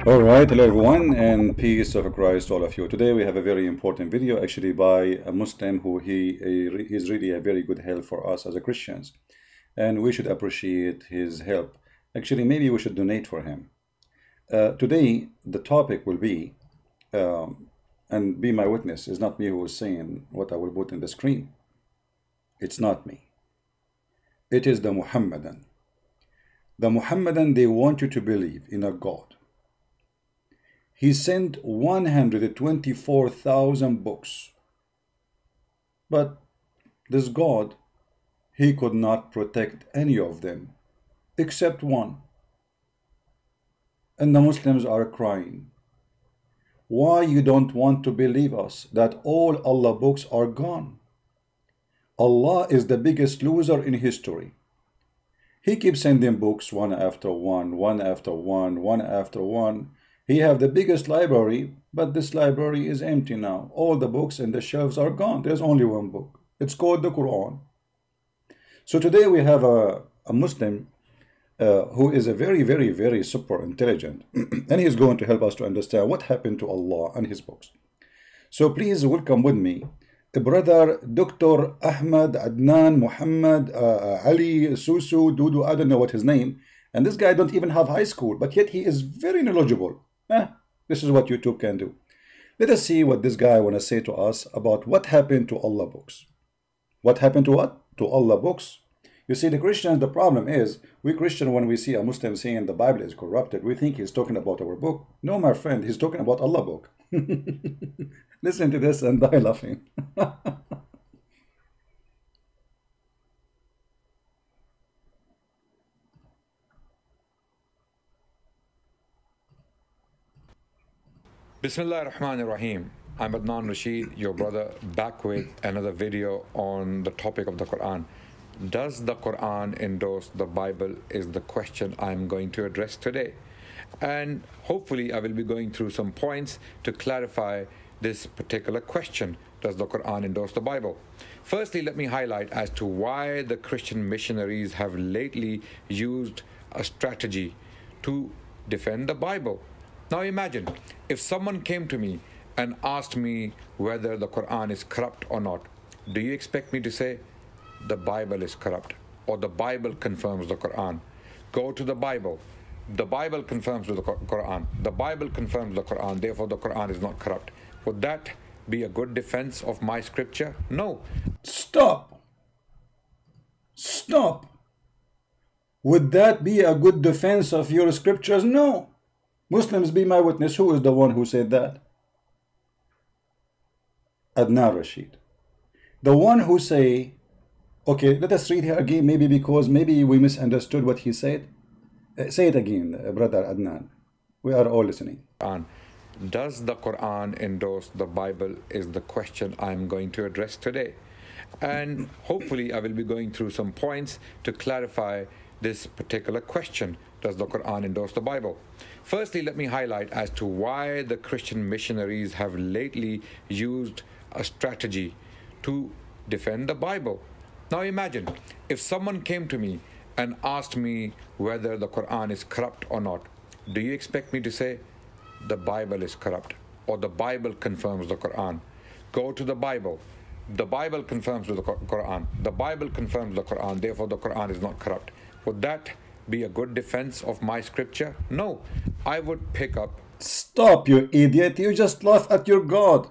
All right, hello everyone, and peace of Christ to all of you. Today we have a very important video, actually by a Muslim who he's really a very good help for us as a Christians, and we should appreciate his help. Actually, maybe we should donate for him. Today the topic will be, and be my witness. It's not me who is saying what I will put in the screen. It's not me. It is the Muhammadan. The Muhammadan, they want you to believe in a God. He sent 124,000 books. But this God, he could not protect any of them except one. And the Muslims are crying. Why you don't want to believe us that all Allah books are gone? Allah is the biggest loser in history. He keeps sending books one after one, one after one, one after one. He have the biggest library, but this library is empty now. All the books in the shelves are gone. There's only one book. It's called the Quran. So today we have a Muslim who is a very super intelligent, and he's going to help us to understand what happened to Allah and his books. So please welcome with me brother Dr. Ahmad Adnan Muhammad Ali Susu Dudu. I don't know what his name. And this guy don't even have high school, but yet he is very knowledgeable. This is what YouTube can do. Let us see what this guy want to say to us about what happened to Allah books. What happened to what? To Allah books. You see, the Christians, the problem is, we Christian, when we see a Muslim saying the Bible is corrupted, we think he's talking about our book. No, my friend, he's talking about Allah book. Listen to this and die laughing. Bismillah ar-Rahman ar-Rahim. I'm Adnan Rashid, your brother, back with another video on the topic of the Quran. Does the Quran endorse the Bible is the question I'm going to address today. And hopefully I will be going through some points to clarify this particular question. Does the Quran endorse the Bible? Firstly, let me highlight as to why the Christian missionaries have lately used a strategy to defend the Bible. Now imagine if someone came to me and asked me whether the Quran is corrupt or not. Do you expect me to say the Bible is corrupt or the Bible confirms the Quran? Go to the Bible. The Bible confirms the Quran. The Bible confirms the Quran. Therefore, the Quran is not corrupt. Would that be a good defense of my scripture? No. Stop. Stop. Would that be a good defense of your scriptures? No. Muslims, be my witness. Who is the one who said that? Adnan Rashid. The one who say, okay, let us read here again, maybe because maybe we misunderstood what he said. Say it again, brother Adnan. We are all listening. Does the Quran endorse the Bible is the question I'm going to address today. And hopefully I will be going through some points to clarify this particular question. Does the Quran endorse the Bible? Firstly, let me highlight as to why the Christian missionaries have lately used a strategy to defend the Bible. Now imagine if someone came to me and asked me whether the Quran is corrupt or not. Do you expect me to say the Bible is corrupt or the Bible confirms the Quran? Go to the Bible. The Bible confirms the Quran. The Bible confirms the Quran. Therefore, the Quran is not corrupt. Would that be a good defense of my scripture? No. I would pick up. Stop, you idiot. You just laugh at your God.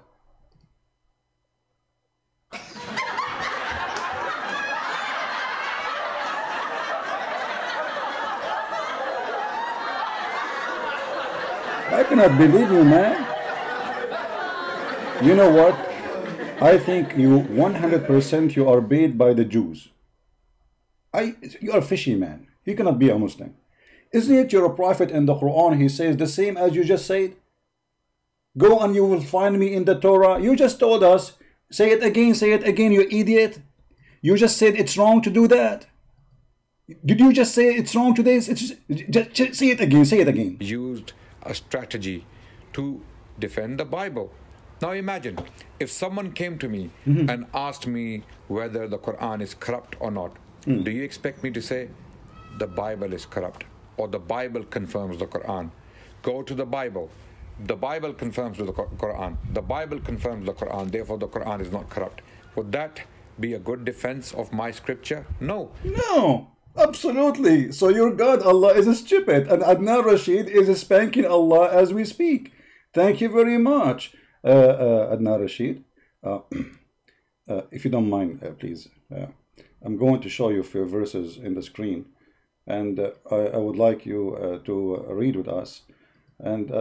I cannot believe you, man. You know what? I think you 100% you are paid by the Jews. You are fishy, man. You cannot be a Muslim. Isn't it your prophet in the Quran? He says the same as you just said. Go and you will find me in the Torah. You just told us. Say it again, you idiot. You just said it's wrong to do that. Did you just say it's wrong to this? Just say it again. Used a strategy to defend the Bible. Now imagine if someone came to me and asked me whether the Quran is corrupt or not. Do you expect me to say the Bible is corrupt or the Bible confirms the Quran? Go to the Bible. The Bible confirms with the Quran. The Bible confirms the Quran. Therefore, the Quran is not corrupt. Would that be a good defense of my scripture? No. No, absolutely. So your God, Allah, is stupid, and Adnan Rashid is spanking Allah as we speak. Thank you very much, Adnan Rashid. If you don't mind, please. I'm going to show you a few verses in the screen, and I would like you to read with us. And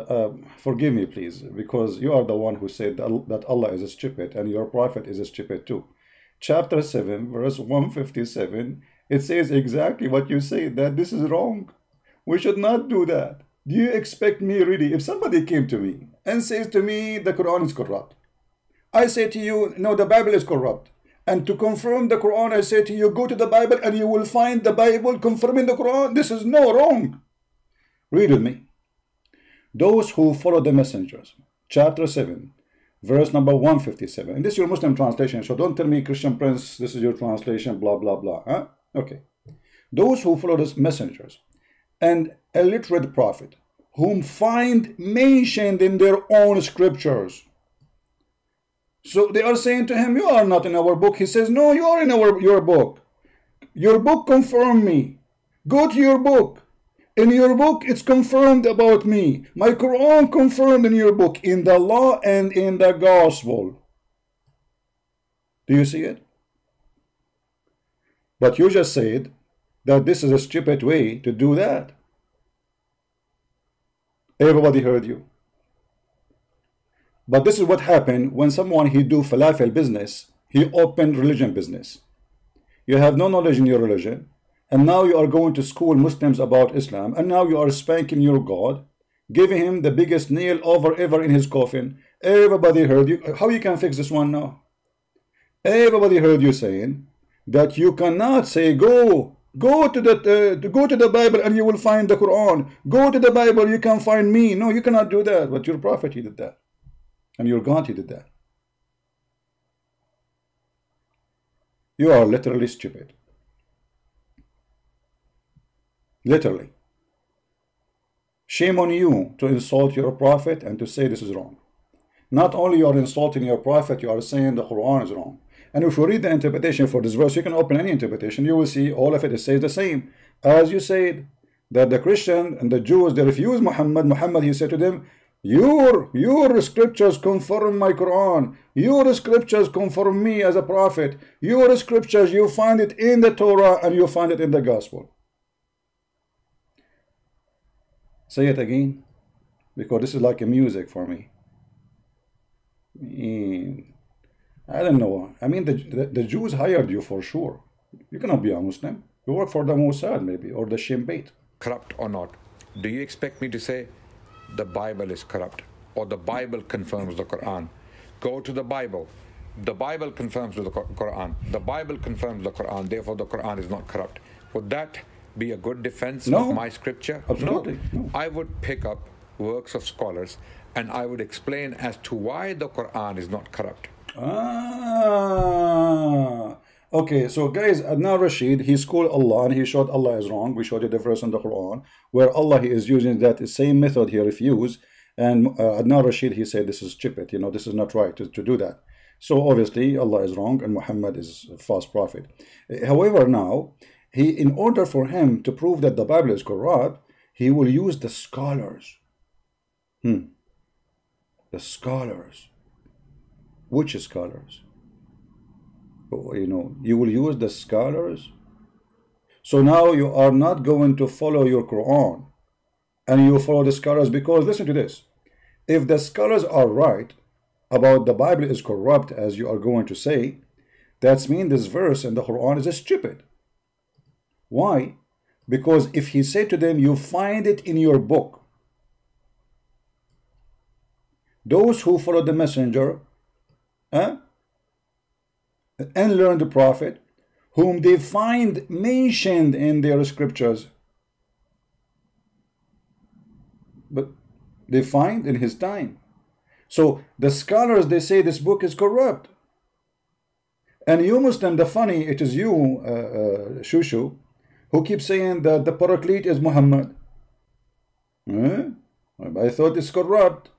forgive me, please, because you are the one who said that Allah is stupid, and your prophet is stupid too. Chapter 7, verse 157, it says exactly what you say, that this is wrong. We should not do that. Do you expect me really, if somebody came to me and says to me the Quran is corrupt, I say to you, no, the Bible is corrupt. And to confirm the Quran, I say to you, go to the Bible and you will find the Bible confirming the Quran. This is no wrong. Read with me. Those who follow the messengers, chapter 7, verse number 157. And this is your Muslim translation, so don't tell me, Christian Prince, this is your translation, blah, blah, blah. Huh? Okay. Those who follow the messengers and a literate prophet, whom find mentioned in their own scriptures. So they are saying to him, you are not in our book. He says, no, you are in your book. Your book confirmed me. Go to your book. In your book, it's confirmed about me. My Quran confirmed in your book, in the law and in the gospel. Do you see it? But you just said that this is a stupid way to do that. Everybody heard you. But this is what happened when someone, he do falafel business, he opened religion business. You have no knowledge in your religion, and now you are going to school Muslims about Islam, and now you are spanking your God, giving him the biggest nail over ever in his coffin. Everybody heard you. How you can fix this one now? Everybody heard you saying that you cannot say, go to the Bible and you will find the Quran. Go to the Bible, you can find me. No, you cannot do that. But your prophet, he did that. And your God, he did that. You are literally stupid. Literally. Shame on you to insult your prophet and to say this is wrong. Not only you are insulting your prophet, you are saying the Quran is wrong. And if you read the interpretation for this verse, you can open any interpretation, you will see all of it says the same. As you said, that the Christian and the Jews, they refuse Muhammad. Muhammad, he said to them, your scriptures confirm my Quran. Your scriptures confirm me as a prophet. Your scriptures, you find it in the Torah and you find it in the gospel. Say it again, because this is like a music for me. I don't know. I mean, the Jews hired you for sure. You cannot be a Muslim. You work for the Mossad maybe, or the Shin Bet. Corrupt or not, do you expect me to say the Bible is corrupt or the Bible confirms the Quran? Go to the Bible. The Bible confirms with the Quran. The Bible confirms the Quran. Therefore, the Quran is not corrupt. Would that be a good defense of my scripture? Absolutely. No. I would pick up works of scholars and I would explain as to why the Quran is not corrupt. Okay, so guys, Adnan Rashid, he schooled Allah and he showed Allah is wrong. We showed you the verse in the Quran where Allah, he is using that same method he refused. And Adnan Rashid, he said this is stupid, this is not right to do that. So obviously Allah is wrong and Muhammad is a false prophet. However, now, in order for him to prove that the Bible is corrupt, he will use the scholars. The scholars. Which scholars? You will use the scholars. So now you are not going to follow your Quran and you follow the scholars, because listen to this. If the scholars are right about the Bible is corrupt, as you are going to say, that means this verse in the Quran is stupid. Why? Because if he said to them, you find it in your book. Those who follow the messenger and learn the prophet, whom they find mentioned in their scriptures, but they find in his time. So the scholars, they say this book is corrupt. And you Muslim, the funny, it is you, Shushu, who keeps saying that the Paraclete is Muhammad. I thought it's corrupt.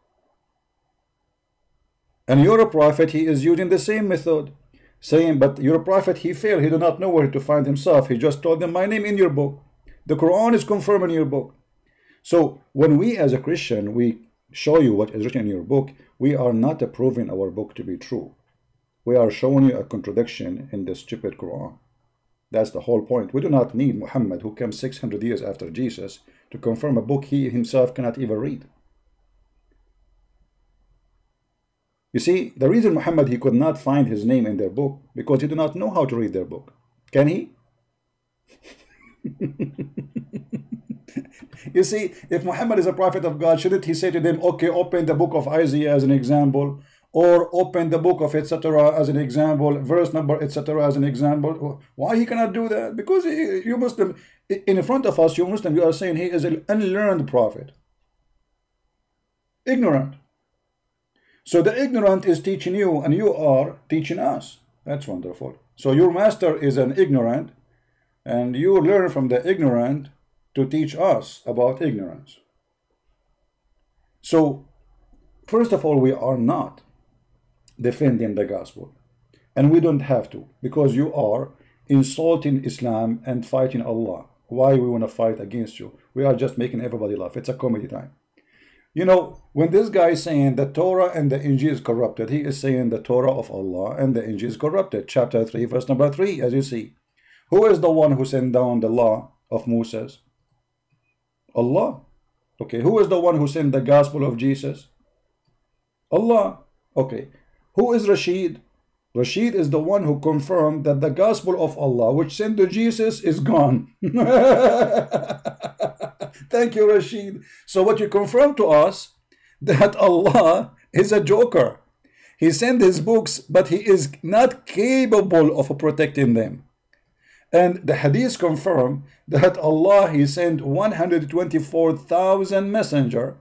And your prophet, he is using the same method, saying, but your prophet, he failed. He did not know where to find himself. He just told them, my name in your book. The Quran is confirmed in your book. So when we as a Christian, we show you what is written in your book, we are not approving our book to be true. We are showing you a contradiction in the stupid Quran. That's the whole point. We do not need Muhammad, who came 600 years after Jesus, to confirm a book he himself cannot even read. You see, the reason Muhammad, he could not find his name in their book, because he did not know how to read their book. Can he? You see, if Muhammad is a prophet of God, shouldn't he say to them, okay, open the book of Isaiah as an example, or open the book of etc. as an example, verse number etc. as an example? Why he cannot do that? Because you Muslim, in front of us, you Muslim, you are saying he is an unlearned prophet. Ignorant. So the ignorant is teaching you, and you are teaching us. That's wonderful. So your master is an ignorant, and you learn from the ignorant to teach us about ignorance. So, first of all, we are not defending the gospel. And we don't have to, because you are insulting Islam and fighting Allah. Why we want to fight against you? We are just making everybody laugh. It's a comedy time. You know, when this guy is saying the Torah and the Injil is corrupted, he is saying the Torah of Allah and the Injil is corrupted. Chapter 3, verse number 3, as you see. Who is the one who sent down the law of Moses? Allah. Okay, who is the one who sent the gospel of Jesus? Allah. Okay, who is Rashid? Rashid is the one who confirmed that the gospel of Allah, which sent to Jesus, is gone. Thank you, Rashid. So what you confirm to us, that Allah is a joker. He sent his books, but he is not capable of protecting them. And the hadith confirm that Allah, he sent 124,000 messenger,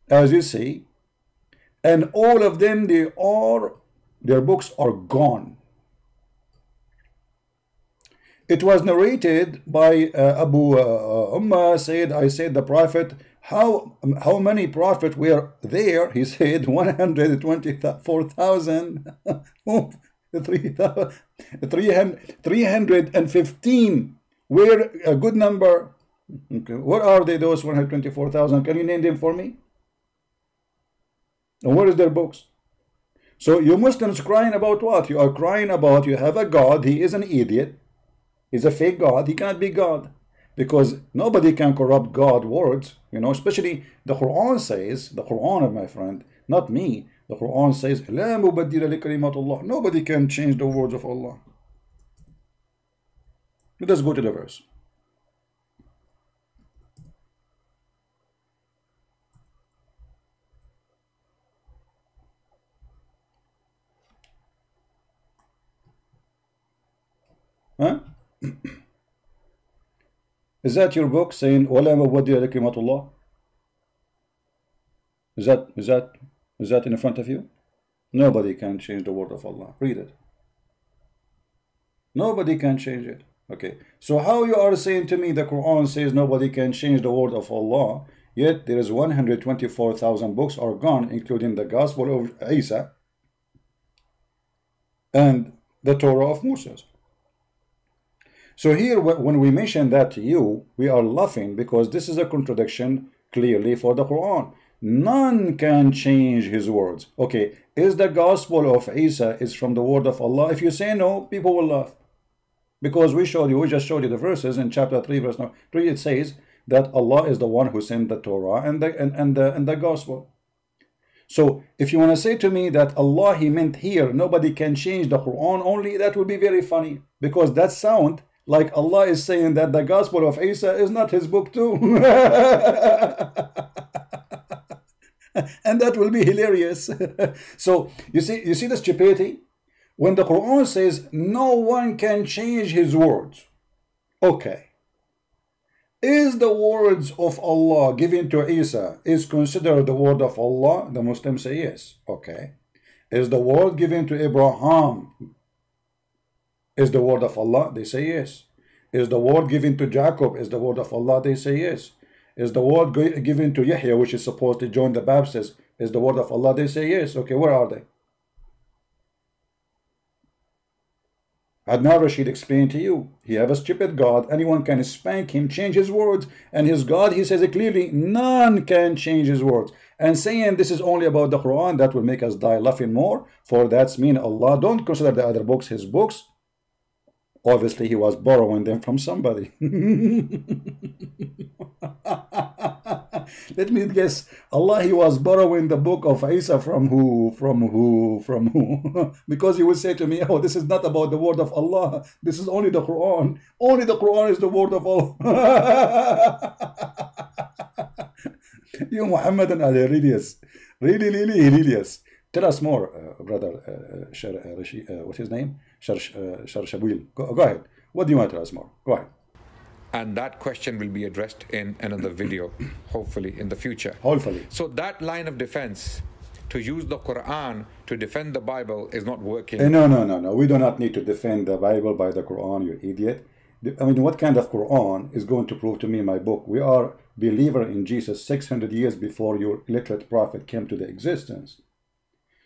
as you see, and all of them, their books are gone. It was narrated by Abu Ummah said, I said the prophet, how many prophets were there? He said 124,000. 315 were a good number. Okay. What are they, those 124,000? Can you name them for me? And what is their books? So you Muslims crying about what? You are crying about you have a God, he is an idiot. He's a fake God, he cannot be God. Because nobody can corrupt God's words, you know, especially the Quran says, the Quran, my friend, not me. The Quran says, لا مبدل لكلمات الله. Nobody can change the words of Allah. Let us go to the verse. Huh? Is that your book saying ولا مبدل لكلمات الله? Is that in front of you? Nobody can change the word of Allah. Read it. Nobody can change it. Okay. So how you are saying to me the Quran says nobody can change the word of Allah, yet there is 124,000 books are gone, including the Gospel of Isa and the Torah of Moses. So here, when we mention that to you, we are laughing because this is a contradiction clearly for the Quran. None can change his words. Okay, is the gospel of Isa is from the word of Allah? If you say no, people will laugh. Because we just showed you the verses in chapter 3, verse 3, it says that Allah is the one who sent the Torah and the gospel. So if you want to say to me that Allah, he meant here, nobody can change the Quran only, that would be very funny. Because that sound like Allah is saying that the gospel of Isa is not his book too. And that will be hilarious. So you see the stupidity? When the Quran says no one can change his words, okay, is the words of Allah given to Isa is considered the word of Allah? The Muslims say yes. Okay. Is the word given to Abraham is the word of Allah? They say yes. Is the word given to Jacob is the word of Allah? They say yes. Is the word given to Yahya, which is supposed to join the Baptists, is the word of Allah? They say yes. Okay, where are they? Adnan Rashid explained to you, he have a stupid God, anyone can spank him, change his words, and his God, he says it clearly, none can change his words. And saying this is only about the Quran, that will make us die laughing more, for that's mean Allah don't consider the other books his books. Obviously he was borrowing them from somebody. Let me guess, Allah, he was borrowing the book of Isa from who? From who? From who? Because he would say to me, oh, this is not about the word of Allah, this is only the Quran. Only the Quran is the word of Allah. You Muhammadan are hilarious. Really, really hilarious. Tell us more, brother what's his name? Sharshabil. Go ahead. What do you want to tell us more? Go ahead. And that question will be addressed in another video, hopefully in the future. Hopefully. So that line of defense, to use the Quran to defend the Bible, is not working. No. We do not need to defend the Bible by the Quran, you idiot. I mean, what kind of Quran is going to prove to me my book? We are believer in Jesus 600 years before your illiterate prophet came to the existence.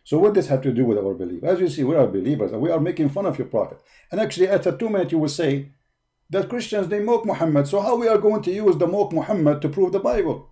So what does this have to do with our belief? As you see, we are believers and we are making fun of your prophet. And actually, after 2 minutes, you will say that Christians, they mock Muhammad. So how we are going to use the mock Muhammad to prove the Bible?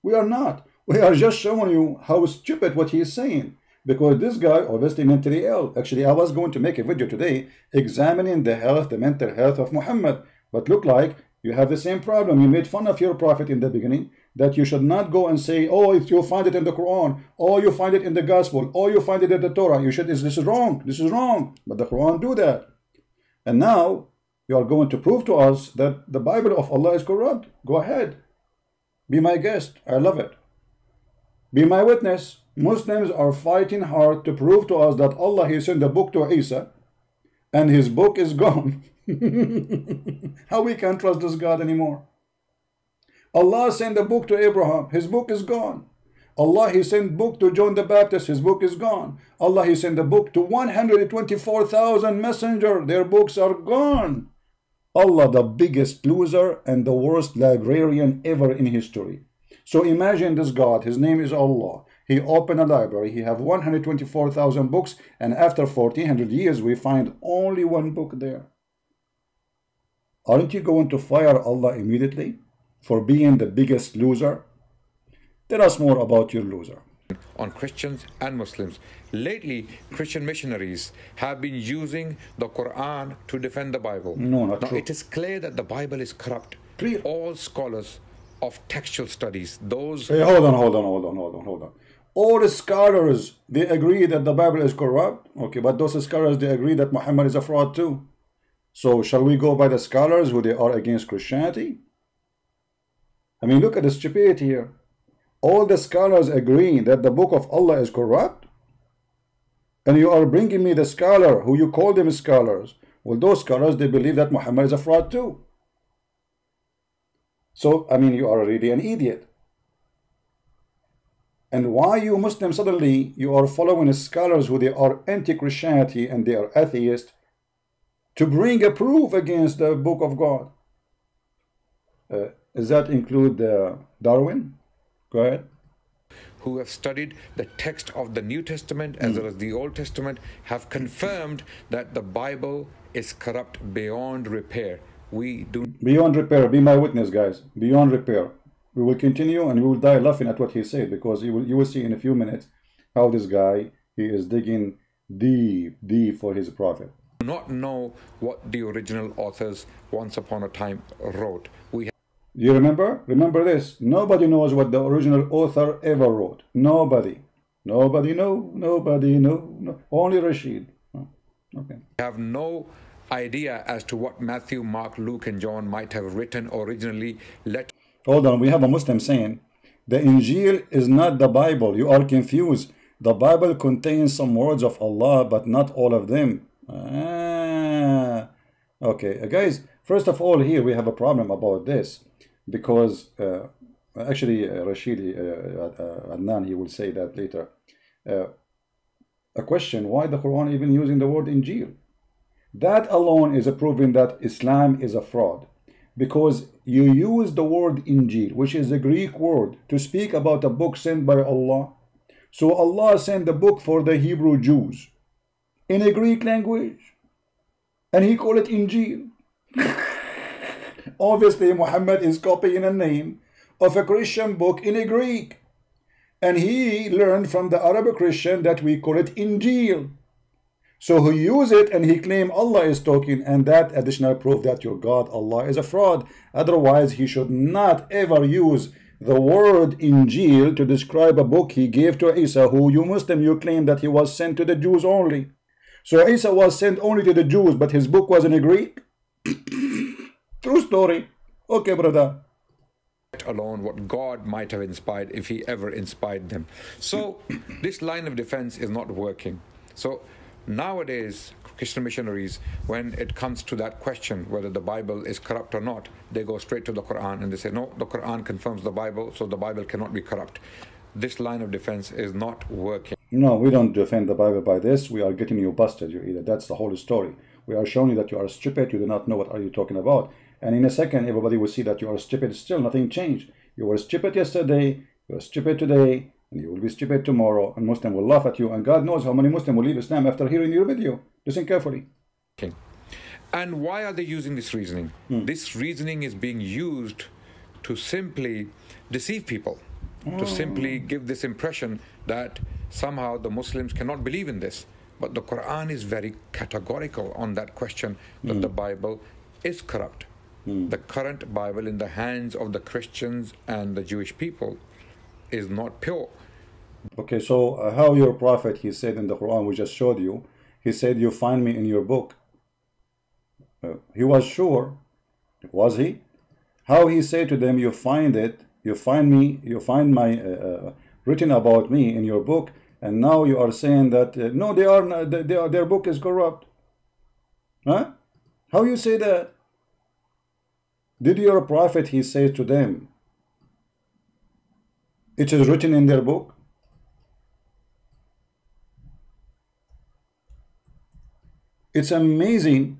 We are not. We are just showing you how stupid what he is saying. Because this guy obviously mentally ill. Actually, I was going to make a video today examining the mental health of Muhammad. But look like you have the same problem. You made fun of your prophet in the beginning, that you should not go and say, oh, if you find it in the Quran, or you find it in the Gospel, or you find it in the Torah, you should, this is wrong, this is wrong. But the Quran do that. And now you are going to prove to us that the Bible of Allah is corrupt. Go ahead. Be my guest. I love it. Be my witness. Muslims are fighting hard to prove to us that Allah, he sent the book to Isa, and his book is gone. How we can trust this God anymore? Allah sent a book to Abraham, his book is gone. Allah, he sent book to John the Baptist, his book is gone. Allah, he sent a book to 124,000 messengers, their books are gone. Allah, the biggest loser and the worst librarian ever in history. So imagine this God, his name is Allah. He opened a library, he have 124,000 books, and after 1400 years we find only one book there. Aren't you going to fire Allah immediately for being the biggest loser? Tell us more about your loser. On Christians and Muslims. Lately, Christian missionaries have been using the Quran to defend the Bible. No, not now, true. it is clear that the Bible is corrupt. Clear. All scholars of textual studies, those... Hey, hold on. All scholars, they agree that the Bible is corrupt. Okay, but those scholars, they agree that Muhammad is a fraud too. So shall we go by the scholars who they are against Christianity? I mean, look at the stupidity here. All the scholars agree that the book of Allah is corrupt, and you are bringing me the scholar who you call them scholars. Well, those scholars, they believe that Muhammad is a fraud too. So, I mean, you are really an idiot. And why you Muslims suddenly, you are following scholars who they are anti-Christianity and they are atheists to bring a proof against the book of God? Does that include Darwin? Go ahead. Who have studied the text of the New Testament as well as the Old Testament have confirmed that the Bible is corrupt beyond repair. We do beyond repair. Be my witness, guys. Beyond repair. We will continue and we will die laughing at what he said, because you will see in a few minutes how this guy, he is digging deep for his prophet. do not know what the original authors once upon a time wrote. Do you remember? Remember this. Nobody knows what the original author ever wrote. Nobody. Nobody know. Nobody know. No. Only Rashid. Oh, okay. We have no idea as to what Matthew, Mark, Luke, and John might have written originally. Hold on. We have a Muslim saying, the Injil is not the Bible. You are confused. The Bible contains some words of Allah, but not all of them. Okay, guys, first of all, here we have a problem about this. Because actually Rashid Adnan, he will say that later. A question, why the Quran even using the word Injil? That alone is a proving that Islam is a fraud. because you use the word Injil, which is a Greek word, to speak about a book sent by Allah. So Allah sent the book for the Hebrew Jews in a Greek language, and he called it Injil. Obviously, Muhammad is copying a name of a Christian book in a Greek, and he learned from the Arab Christian that we call it Injil. So he used it and he claimed Allah is talking, and that additional proof that your God Allah is a fraud. Otherwise, he should not ever use the word Injil to describe a book he gave to Isa, who you Muslim, you claim that he was sent to the Jews only. So Isa was sent only to the Jews, but his book was in Greek? True story. Okay, brother. Alone what God might have inspired if he ever inspired them. So this line of defense is not working. So nowadays, Christian missionaries, when it comes to that question whether the Bible is corrupt or not, they go straight to the Quran and they say, no, the Quran confirms the Bible, so the Bible cannot be corrupt. This line of defense is not working. No, we don't defend the Bible by this. We are getting you busted, you idiot. That's the whole story. We are showing you that you are stupid, you do not know what are you talking about. And in a second, everybody will see that you are stupid. Still, nothing changed. You were stupid yesterday, you are stupid today, and you will be stupid tomorrow. And Muslim will laugh at you. And God knows how many Muslims will leave Islam after hearing your video. Listen carefully. Okay. And why are they using this reasoning? This reasoning is being used to simply deceive people, to simply give this impression that somehow the Muslims cannot believe in this. But the Quran is very categorical on that question, that the Bible is corrupt. The current Bible in the hands of the Christians and the Jewish people is not pure. Okay, so how your prophet, he said in the Quran, we just showed you, he said, you find me in your book. He was sure, was he? How he said to them, you find it, you find me, you find my written about me in your book, and now you are saying that no, they are not, their book is corrupt. Huh? How you say that? Did your prophet, he say to them, it is written in their book? It's amazing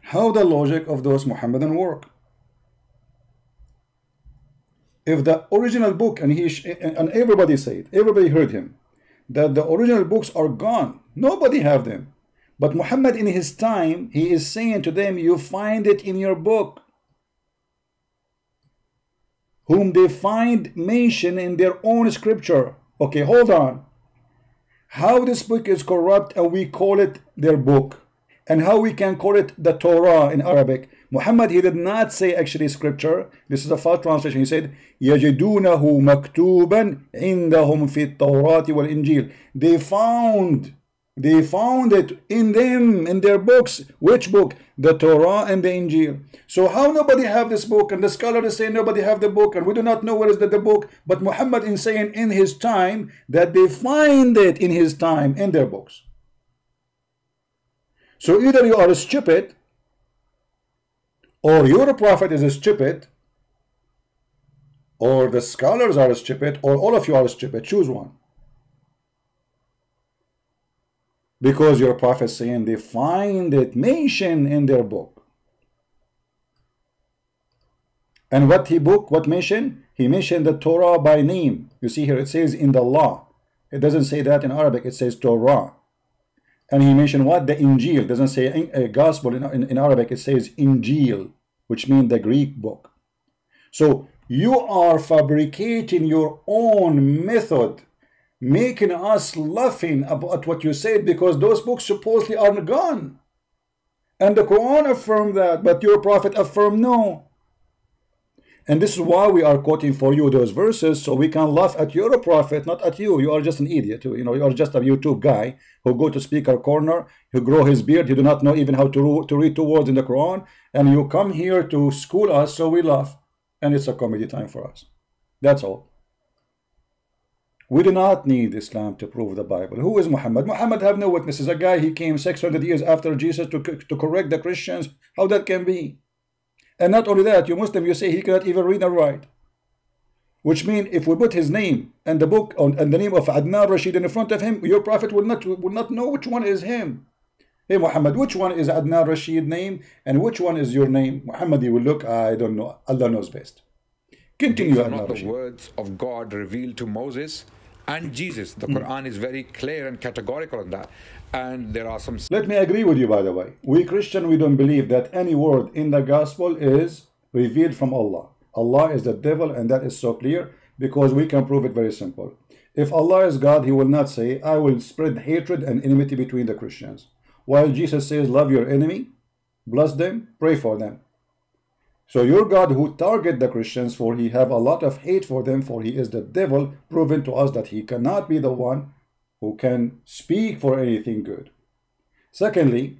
how the logic of those Muhammadan work. If the original book, and everybody said, everybody heard him, that the original books are gone, nobody have them. But Muhammad in his time, he is saying to them, you find it in your book, whom they find mentioned in their own scripture. Okay, hold on. How this book is corrupt and we call it their book, and how we can call it the Torah in Arabic. Muhammad, he did not say actually scripture. This is a false translation. He said, يَجِدُونَهُ مَكْتُوبًا عِنْدَهُمْ فِي التَّوْرَاةِ وَالْإِنْجِيلِ. They found it in them, in their books. Which book? The Torah and the Injil. So how nobody have this book? And the scholar is saying nobody have the book, and we do not know where is the book. But Muhammad is saying in his time that they find it in his time in their books. So either you are stupid, or your prophet is stupid, or the scholars are stupid, or all of you are stupid. Choose one. Because your prophet is saying they find it mentioned in their book. And what mentioned? He mentioned the Torah by name. You see here, it says in the law. It doesn't say that in Arabic, it says Torah. And he mentioned what? The Injil. It doesn't say a gospel in Arabic, it says Injil, which means the Greek book. So you are fabricating your own method, making us laughing about what you said, because those books supposedly are gone. And the Quran affirmed that, but your prophet affirmed no. And this is why we are quoting for you those verses, so we can laugh at your prophet, not at you. You are just an idiot. You are just a YouTube guy who go to speaker corner, who grow his beard, he do not know even how to read 2 words in the Quran, and you come here to school us, so we laugh. And it's a comedy time for us. That's all. We do not need Islam to prove the Bible. Who is Muhammad? Muhammad have no witnesses. A guy, he came 600 years after Jesus to correct the Christians. How that can be? And not only that, you Muslim, you say he cannot even read and write. Which means if we put his name and the book and the name of Adnan Rashid in front of him, your prophet will not know which one is him. Hey Muhammad, which one is Adnan Rashid name and which one is your name? Muhammad, you will look, I don't know. Allah knows best. Continue, These are Adnan not the Rashid. words of God revealed to Moses and Jesus. The Quran is very clear and categorical on that. And there are some... Let me agree with you, by the way. We Christian, we don't believe that any word in the gospel is revealed from Allah. Allah is the devil, and that is so clear because we can prove it very simple. If Allah is God, he will not say, I will spread hatred and enmity between the Christians. While Jesus says, love your enemy, bless them, pray for them. So your God who target the Christians, for he have a lot of hate for them, for he is the devil, proven to us that he cannot be the one who can speak for anything good. Secondly,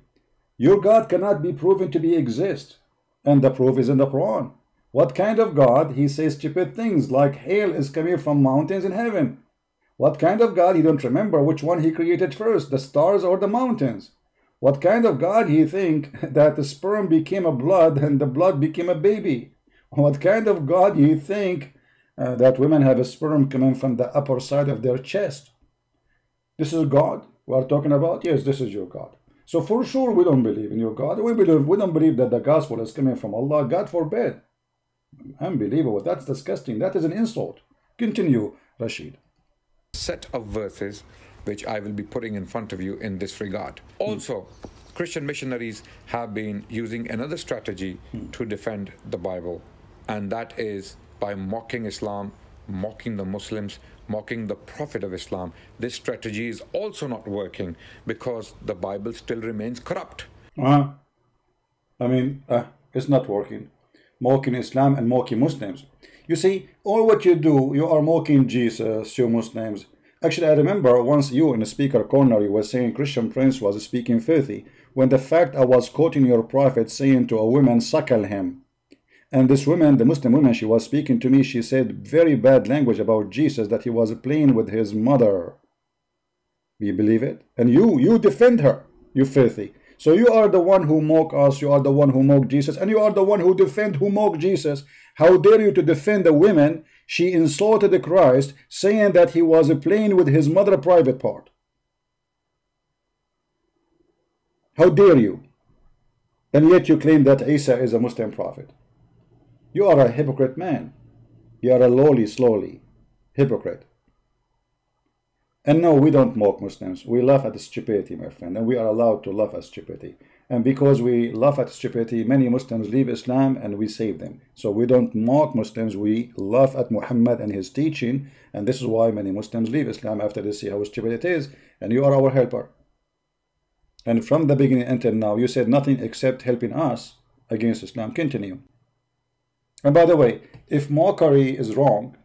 your God cannot be proven to be exist, and the proof is in the Quran. What kind of God? He says stupid things like hail is coming from mountains in heaven. What kind of God? He don't remember which one he created first, the stars or the mountains. What kind of God he think that the sperm became a blood and the blood became a baby? What kind of God you think that women have a sperm coming from the upper side of their chest? This is God we are talking about? Yes, this is your God. So for sure we don't believe in your God. We don't believe that the gospel is coming from Allah. God forbid. Unbelievable. That's disgusting. That is an insult. Continue, Rashid. Set of verses which I will be putting in front of you in this regard. Also, Christian missionaries have been using another strategy to defend the Bible, and that is by mocking Islam, mocking the Muslims, mocking the Prophet of Islam. This strategy is also not working because the Bible still remains corrupt. It's not working. Mocking Islam and mocking Muslims. You see, all what you do, you are mocking Jesus, you Muslims. Actually, I remember once you in the speaker corner, you were saying Christian Prince was speaking filthy, when the fact I was quoting your prophet saying to a woman, suckle him. And this woman, the Muslim woman, she was speaking to me, she said very bad language about Jesus, that he was playing with his mother. Do you believe it? And you defend her, you filthy. So you are the one who mock us, you are the one who mock Jesus, and you are the one who defend who mock Jesus. How dare you to defend the women? She insulted Christ, saying that he was playing with his mother private part. How dare you? And yet you claim that Isa is a Muslim prophet. You are a hypocrite man. You are a lowly, slowly hypocrite. And no, we don't mock Muslims. We laugh at the stupidity, my friend, and we are allowed to laugh at stupidity. And because we laugh at stupidity, many Muslims leave Islam and we save them. So we don't mock Muslims, we laugh at Muhammad and his teaching, and this is why many Muslims leave Islam after they see how stupid it is, and you are our helper. And from the beginning until now, you said nothing except helping us against Islam. Continue. And by the way, if mockery is wrong,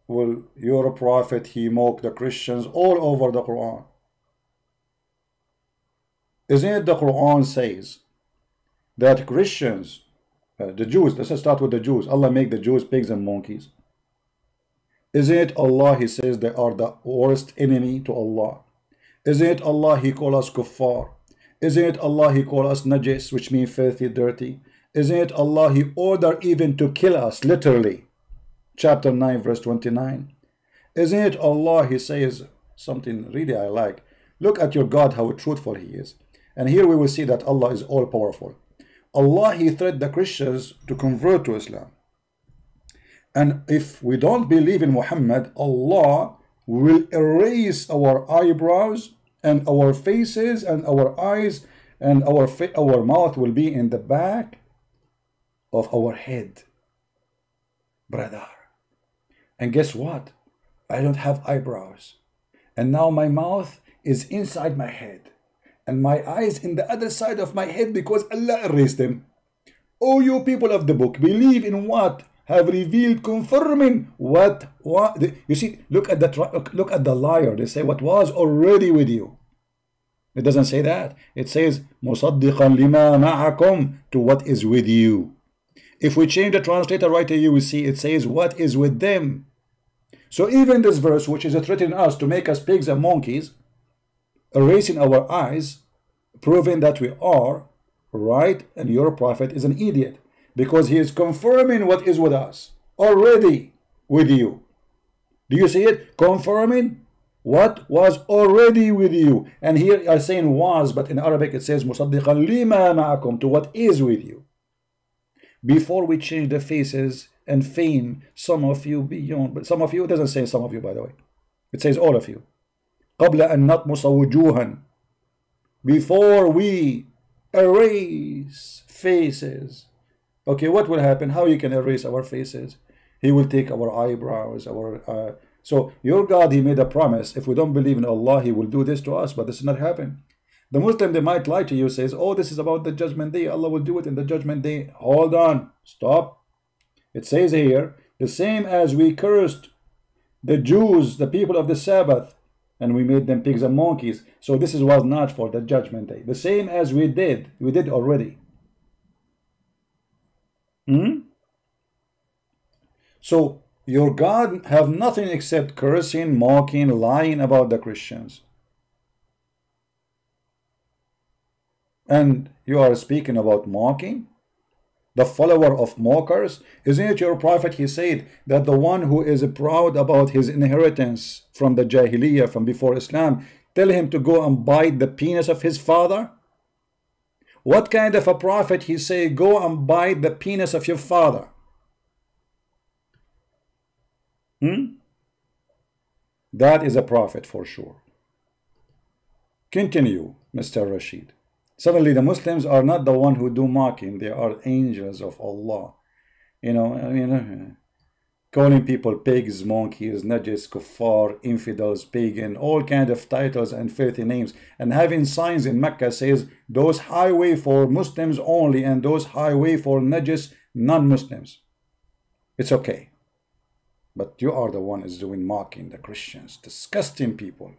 well, your prophet, he mocked the Christians all over the Quran. Isn't it the Quran says that Christians, the Jews, let's start with the Jews, Allah make the Jews pigs and monkeys. Isn't it Allah, he says they are the worst enemy to Allah? Isn't it Allah, he call us kuffar? Isn't it Allah, he call us najis, which means filthy, dirty? Isn't it Allah, he order even to kill us, literally? Chapter 9, verse 29. Isn't it Allah, he says something really I like. Look at your God, how truthful he is. And here we will see that Allah is all powerful. Allah, he threatened the Christians to convert to Islam. And if we don't believe in Muhammad, Allah will erase our eyebrows and our faces and our eyes, and our mouth will be in the back of our head, brother. And guess what? I don't have eyebrows. And now my mouth is inside my head. And my eyes in the other side of my head because Allah erased them. Oh, you people of the book, believe in what have revealed, confirming what you see. Look at the liar. They say what was already with you. It doesn't say that. It says musaddiqan lima ma'akum, to what is with you. If we change the translator right here, you will see it says what is with them. So even this verse, which is threatening us to make us pigs and monkeys, erasing our eyes, proving that we are right, and your prophet is an idiot, because he is confirming what is with us already with you. Do you see it? Confirming what was already with you. And here I'm saying was, but in Arabic it says مُصَدِّقًا لِمَا مَعَكُمْ, to what is with you. Before we change the faces and fame some of you beyond, but some of you, it doesn't say some of you, by the way, it says all of you. قبل أن نطمس وجوها, before we erase faces. Okay, what will happen? How you can erase our faces? He will take our eyebrows, our so your God, he made a promise. If we don't believe in Allah, he will do this to us, but this is not happening. The Muslim, they might lie to you, says, oh, this is about the judgment day. Allah will do it in the judgment day. Hold on, stop. It says here, the same as we cursed the Jews, the people of the Sabbath, and we made them pigs and monkeys. So this was not for the judgment day. The same as we did already. So your God have nothing except cursing, mocking, lying about the Christians. And you are speaking about mocking? The follower of mockers? Isn't it your prophet, he said, that the one who is proud about his inheritance from the Jahiliyyah, from before Islam, tell him to go and bite the penis of his father? What kind of a prophet, he say, go and bite the penis of your father? That is a prophet for sure. Continue, Mr. Rashid. Suddenly the Muslims are not the one who do mocking, they are angels of Allah. You know, I mean, calling people pigs, monkeys, najis, kuffar, infidels, pagan, all kind of titles and filthy names, and having signs in Mecca says those highway for Muslims only and those highway for najis non-Muslims. It's okay. But you are the one is doing mocking the Christians, disgusting people.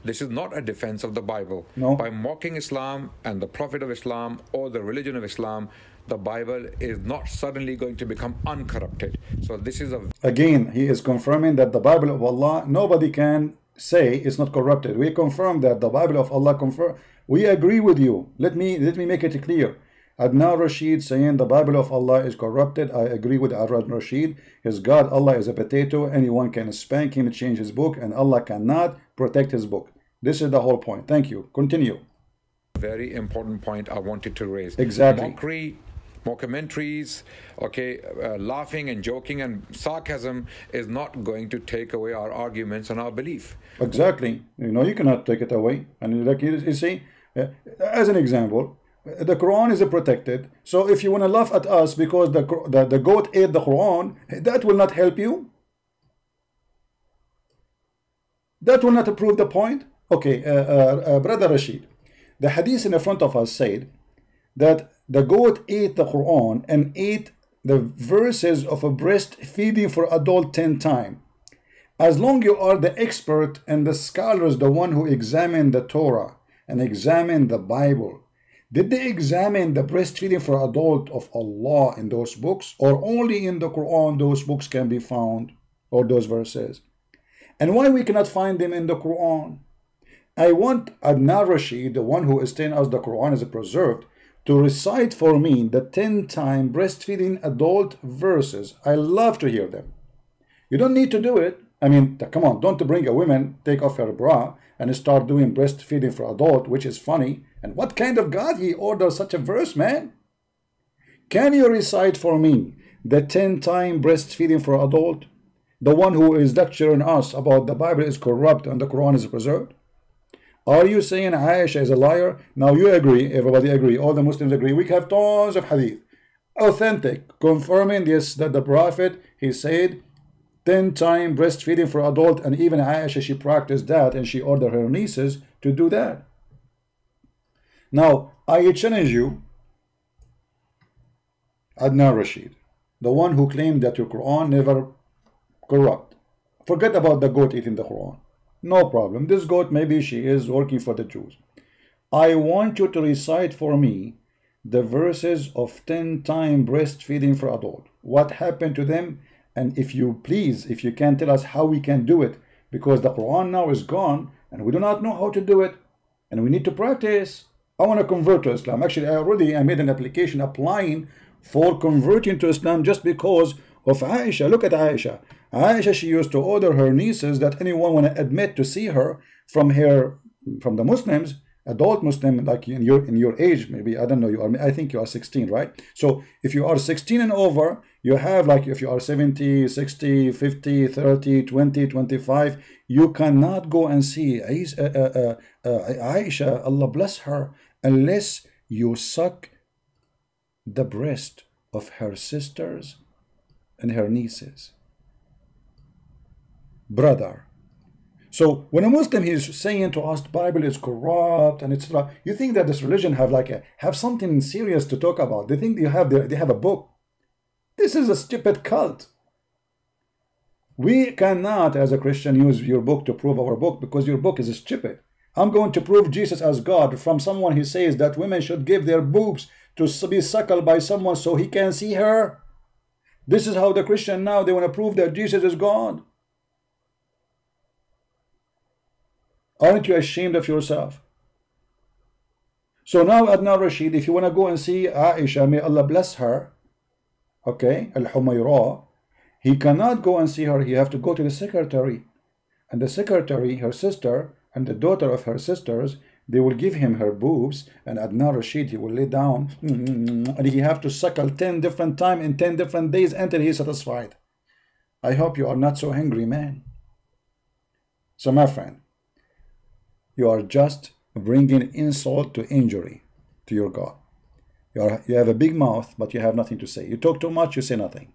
This is not a defense of the Bible. No. By mocking Islam and the Prophet of Islam or the religion of Islam, the Bible is not suddenly going to become uncorrupted. So this is a... Again, he is confirming that the Bible of Allah, nobody can say it's not corrupted. We confirm that the Bible of Allah confirm. We agree with you. Let me make it clear. Adnan Rashid saying the Bible of Allah is corrupted. I agree with Adnan Rashid. His God, Allah, is a potato. Anyone can spank him, change his book, and Allah cannot protect his book. This is the whole point. Thank you. Continue. Very important point I wanted to raise. Exactly. Mockery, mockumentaries, okay, laughing and joking and sarcasm is not going to take away our arguments and our belief. Exactly. You know, you cannot take it away. And like you see, as an example, the Quran is protected. So if you want to laugh at us because the goat ate the Quran, that will not help you. That will not prove the point. Okay, Brother Rashid, the hadith in the front of us said that the goat ate the Quran and ate the verses of a breastfeeding for adult 10 times. As long you are the expert and the scholars, the one who examined the Torah and examined the Bible, did they examine the breastfeeding for adult of Allah in those books, or only in the Quran those books can be found, or those verses? And why we cannot find them in the Quran? I want Adnan Rashid, the one who is telling us the Quran is preserved, to recite for me the 10-time breastfeeding adult verses. I love to hear them. You don't need to do it. I mean, come on, don't bring a woman, take off her bra, and start doing breastfeeding for adult, which is funny. And what kind of God he orders such a verse, man? Can you recite for me the 10-time breastfeeding for adult? The one who is lecturing us about the Bible is corrupt and the Quran is preserved? Are you saying Aisha is a liar? Now you agree, everybody agree, all the Muslims agree. We have tons of hadith, authentic, confirming this, that the Prophet, he said, 10-time breastfeeding for adult, and even Aisha, she practiced that and she ordered her nieces to do that. Now, I challenge you, Adnan Rashid, the one who claimed that your Quran never corrupt. Forget about the goat eating the Quran. No problem. This goat, maybe she is working for the Jews. I want you to recite for me the verses of 10-time breastfeeding for adult. What happened to them? And if you please, if you can tell us how we can do it, because the Quran now is gone and we do not know how to do it and we need to practice. I want to convert to Islam. Actually, I made an application applying for converting to Islam just because of Aisha. Look at Aisha. Aisha, she used to order her nieces that anyone want to admit to see her from the Muslims, adult Muslim, like in your age, maybe, I don't know, I think you are 16, right? So if you are 16 and over, you have, like, if you are 70, 60, 50, 30, 20, 25, you cannot go and see Aisha, Allah bless her, unless you suck the breast of her sisters and her nieces. Brother. So when a Muslim is saying to us the Bible is corrupt and etc., you think that this religion have something serious to talk about. They think they have a book. This is a stupid cult. We cannot, as a Christian, use your book to prove our book, because your book is stupid. I'm going to prove Jesus as God from someone who says that women should give their boobs to be suckled by someone so he can see her. This is how the Christian now, they want to prove that Jesus is God. Aren't you ashamed of yourself? So now, Adnan Rashid, if you want to go and see Aisha, may Allah bless her, okay, Al-Humayra, he cannot go and see her. He have to go to the secretary. And the secretary, her sister, and the daughter of her sisters, they will give him her boobs, and Adnan Rashid, he will lay down, and he have to suckle 10 different times in 10 different days until he is satisfied. I hope you are not so hungry, man. So my friend, you are just bringing insult to injury to your God. You have a big mouth, but you have nothing to say. You talk too much, you say nothing,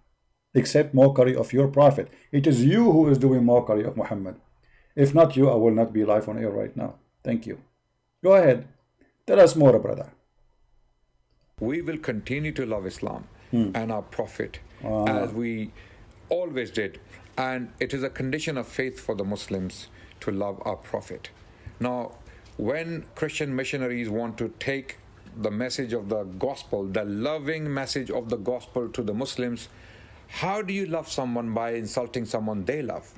except mockery of your prophet. It is you who is doing mockery of Muhammad. If not you, I will not be live on air right now. Thank you. Go ahead. Tell us more, brother. We will continue to love Islam and our prophet as we always did. And it is a condition of faith for the Muslims to love our prophet. Now, when Christian missionaries want to take the message of the gospel, the loving message of the gospel to the Muslims, how do you love someone by insulting someone they love?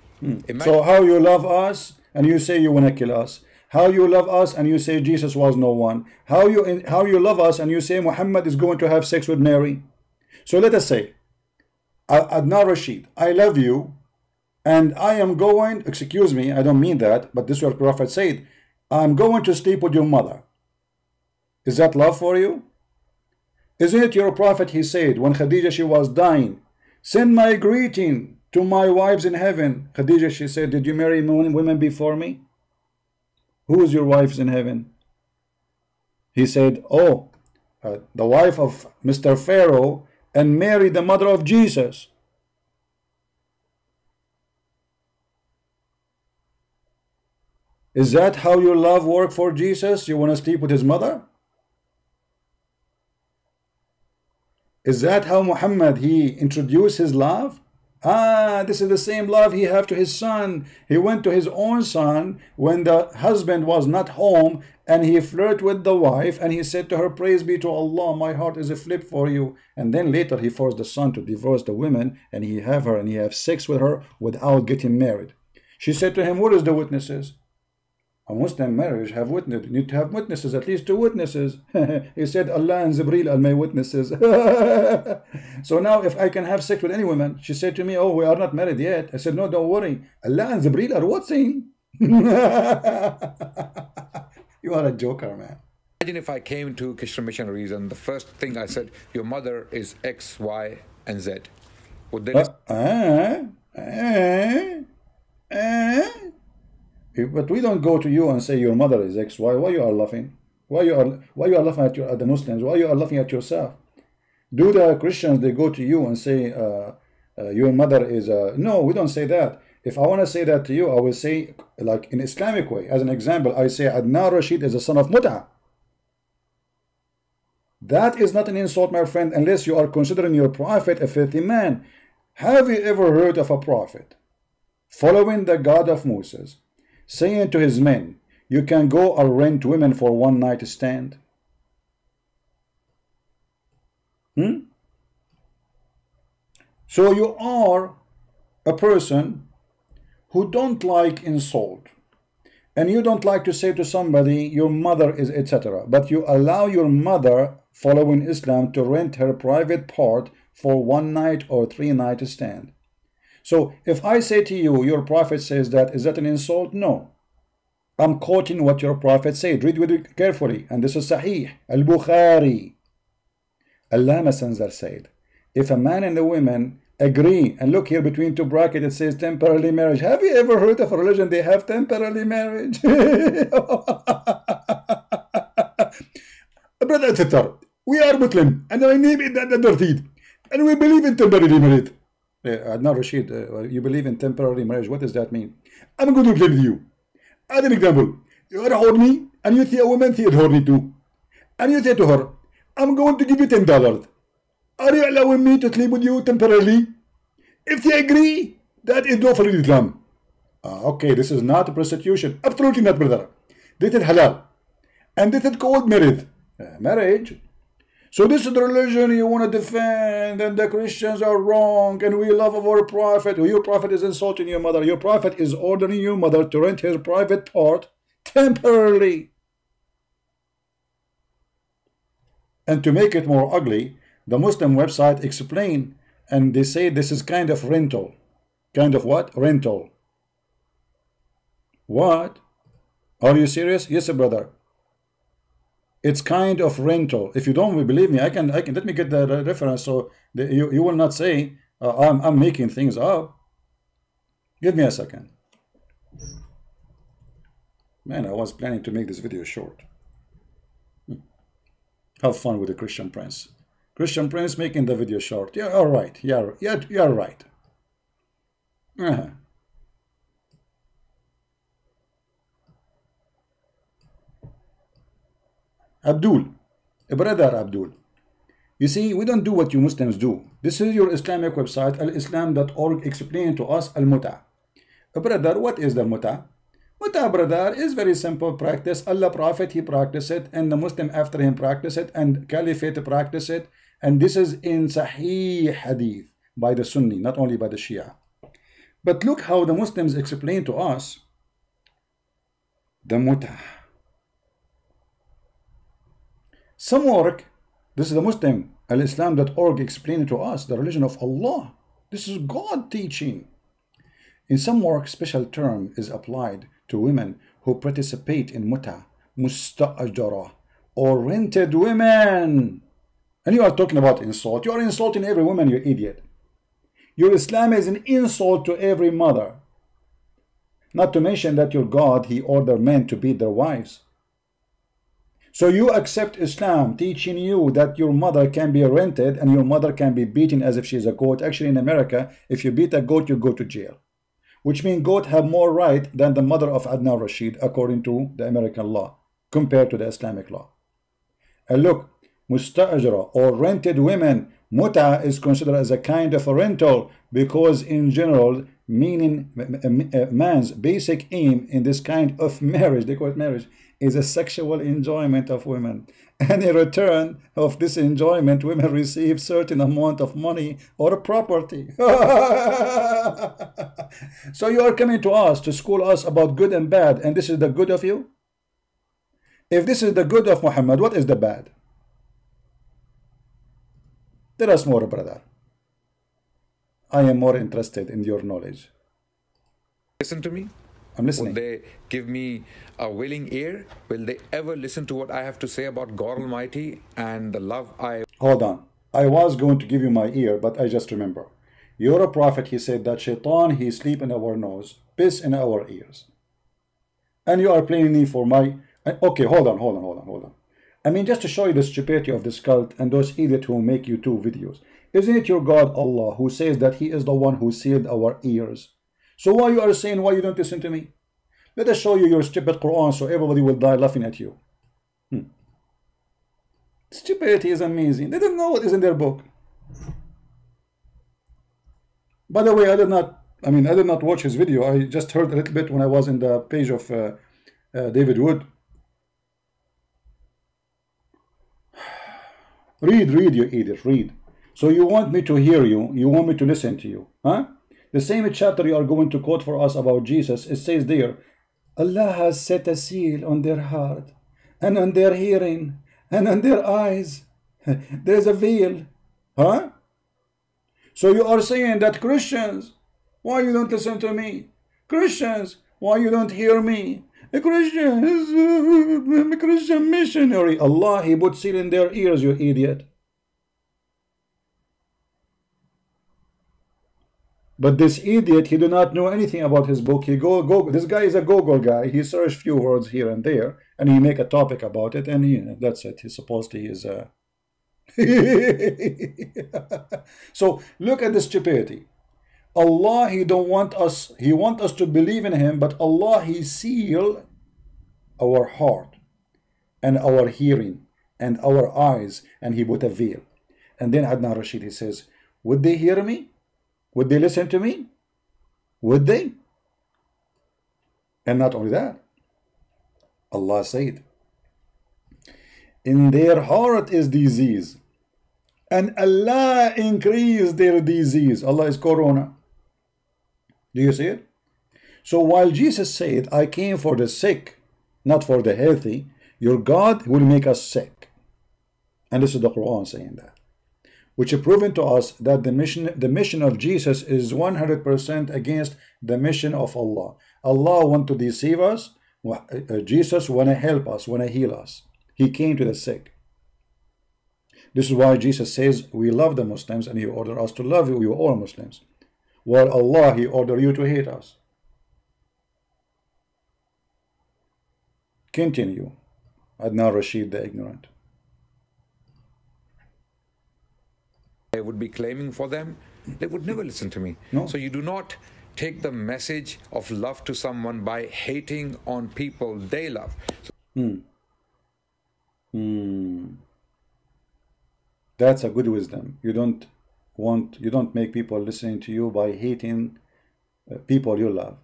So how you love us and you say you want to kill us? How you love us and you say Jesus was no one? How you love us and you say Muhammad is going to have sex with Mary? So let us say, Adnan Rashid, I love you, and I am going, excuse me, I don't mean that, but this is what the Prophet said, I'm going to sleep with your mother. Is that love for you? Isn't it your Prophet, he said, when Khadija, she was dying, send my greeting to my wives in heaven. Khadija, she said, did you marry women before me? Who is your wives in heaven? He said, oh, the wife of Mr. Pharaoh and Mary, the mother of Jesus. Is that how your love work for Jesus? You want to sleep with his mother? Is that how Muhammad, he introduced his love? This is the same love he have to his son. He went to his own son when the husband was not home, and he flirted with the wife, and he said to her, praise be to Allah, my heart is aflip for you. And then later he forced the son to divorce the woman, and he have her and he have sex with her without getting married. She said to him, what is the witnesses? A Muslim marriage have witness. You need to have witnesses, at least 2 witnesses. He said, Allah and Jibreel are my witnesses. So now if I can have sex with any woman, she said to me, oh, we are not married yet. I said, no, don't worry. Allah and Jibreel are watching. You are a joker, man. Imagine if I came to Christian missionaries and the first thing I said, your mother is X, Y, and Z. Would they But we don't go to you and say your mother is X, Y. Why you are laughing? Why you are laughing at the Muslims? Why you are laughing at yourself? Do the Christians, they go to you and say your mother is no, we don't say that. If I want to say that to you, I will say, like in Islamic way, as an example, I say Adnan Rashid is the son of Mut'a. That is not an insult, my friend, unless you are considering your prophet a filthy man. Have you ever heard of a prophet following the God of Moses, saying to his men, you can go or rent women for one night stand? So you are a person who don't like insult, and you don't like to say to somebody your mother is etc., but you allow your mother following Islam to rent her private part for 1 night or 3 night stand. So if I say to you, your prophet says that, is that an insult? No. I'm quoting what your prophet said. Read with it carefully. And this is Sahih al-Bukhari. Allah Messenger said, if a man and a woman agree, and look here between two brackets, it says temporary marriage. Have you ever heard of a religion they have temporary marriage? Brother sister, we are Muslim, and I name it that Rashid, and we believe in temporary marriage. Adnan Rashid, you believe in temporary marriage? What does that mean? I'm going to play with you. As an example, you are horny, and you see a woman, she is horny too, and you say to her, I'm going to give you $10. Are you allowing me to sleep with you temporarily? If they agree, that is lawful in Islam. Okay, this is not prostitution. Absolutely not, brother. This is halal. And this is called marriage. Marriage. So this is the religion you want to defend, and the Christians are wrong, and we love our prophet. Your prophet is insulting your mother. Your prophet is ordering your mother to rent his private part temporarily. And to make it more ugly, the Muslim website explain, and they say this is kind of rental. Kind of what? Rental. What? Are you serious? Yes, brother. It's kind of rental. If you don't believe me, I can let me get the reference so you will not say I'm making things up. Give me a second. Man, I was planning to make this video short. Have fun with the Christian Prince. Christian Prince making the video short. Yeah, all right. Yeah, you're right. Abdul, brother Abdul, you see, we don't do what you Muslims do. This is your Islamic website, alislam.org, explain to us al-muta. Brother, what is the muta? Muta, brother, is very simple practice. Allah Prophet, he practiced it, and the Muslim after him practice it, and Caliphate practice it, and this is in Sahih Hadith by the Sunni, not only by the Shia. But look how the Muslims explain to us the muta. Some work, this is the Muslim, alislam.org, explaining to us the religion of Allah. This is God teaching. In some work, special term is applied to women who participate in muta, musta'ajara, or rented women. And you are talking about insult. You are insulting every woman, you idiot. Your Islam is an insult to every mother. Not to mention that your God, he ordered men to beat their wives. So you accept Islam teaching you that your mother can be rented and your mother can be beaten as if she's a goat. Actually, in America, if you beat a goat, you go to jail. Which means goats have more right than the mother of Adnan Rashid, according to the American law, compared to the Islamic law. And look, musta'ajra, or rented women, muta is considered as a kind of a rental because in general, meaning man's basic aim in this kind of marriage, they call it marriage, is a sexual enjoyment of women. And in return of this enjoyment, women receive certain amount of money or property. So you are coming to us to school us about good and bad, and this is the good of you? If this is the good of Muhammad, what is the bad? Tell us more, brother. I am more interested in your knowledge. Listen to me. I'm listening. Will they give me a willing ear? Will they ever listen to what I have to say about God Almighty and the love I... Hold on. I was going to give you my ear, but I just remember. You're a prophet, he said that shaitan, he sleep in our nose, piss in our ears. And you are playing me for my... Okay, hold on. I mean, just to show you the stupidity of this cult and those idiots who make YouTube videos. Isn't it your God, Allah, who says that he is the one who sealed our ears? So why you are saying why you don't listen to me? Let us show you your stupid Quran so everybody will die laughing at you. Stupidity is amazing. They don't know what is in their book. By the way, I did not watch his video. I just heard a little bit when I was in the page of David Wood. Read, you idiot, read. So you want me to hear you, you want me to listen to you, huh? The same chapter you are going to quote for us about Jesus, it says there, Allah has set a seal on their heart, and on their hearing, and on their eyes. There's a veil, huh? So you are saying that Christians, why you don't listen to me? Christians, why you don't hear me? A Christian is a Christian missionary. Allah, He put seal in their ears, you idiot. But this idiot, he do not know anything about his book. He go. This guy is a Google guy. He search few words here and there, and he make a topic about it, and that's it. He's supposed he is a. So look at the stupidity. Allah, He don't want us. He want us to believe in Him, but Allah, He seal our heart and our hearing and our eyes, and He put a veil. And then Adnan Rashid, he says, would they hear me? Would they listen to me? Would they? And not only that, Allah said, in their heart is disease, and Allah increase their disease. Allah is Corona. Do you see it? So while Jesus said, I came for the sick, not for the healthy, your God will make us sick. And this is the Quran saying that, which is proven to us that the mission of Jesus is 100% against the mission of Allah. Allah want to deceive us. Jesus want to help us, want to heal us. He came to the sick. This is why Jesus says we love the Muslims, and He ordered us to love you all Muslims, while Allah, He ordered you to hate us. Continue. Adnan Rashid the ignorant. I would be claiming for them, they would never listen to me. No. So you do not take the message of love to someone by hating on people they love. That's a good wisdom. You don't make people listening to you by hating people you love.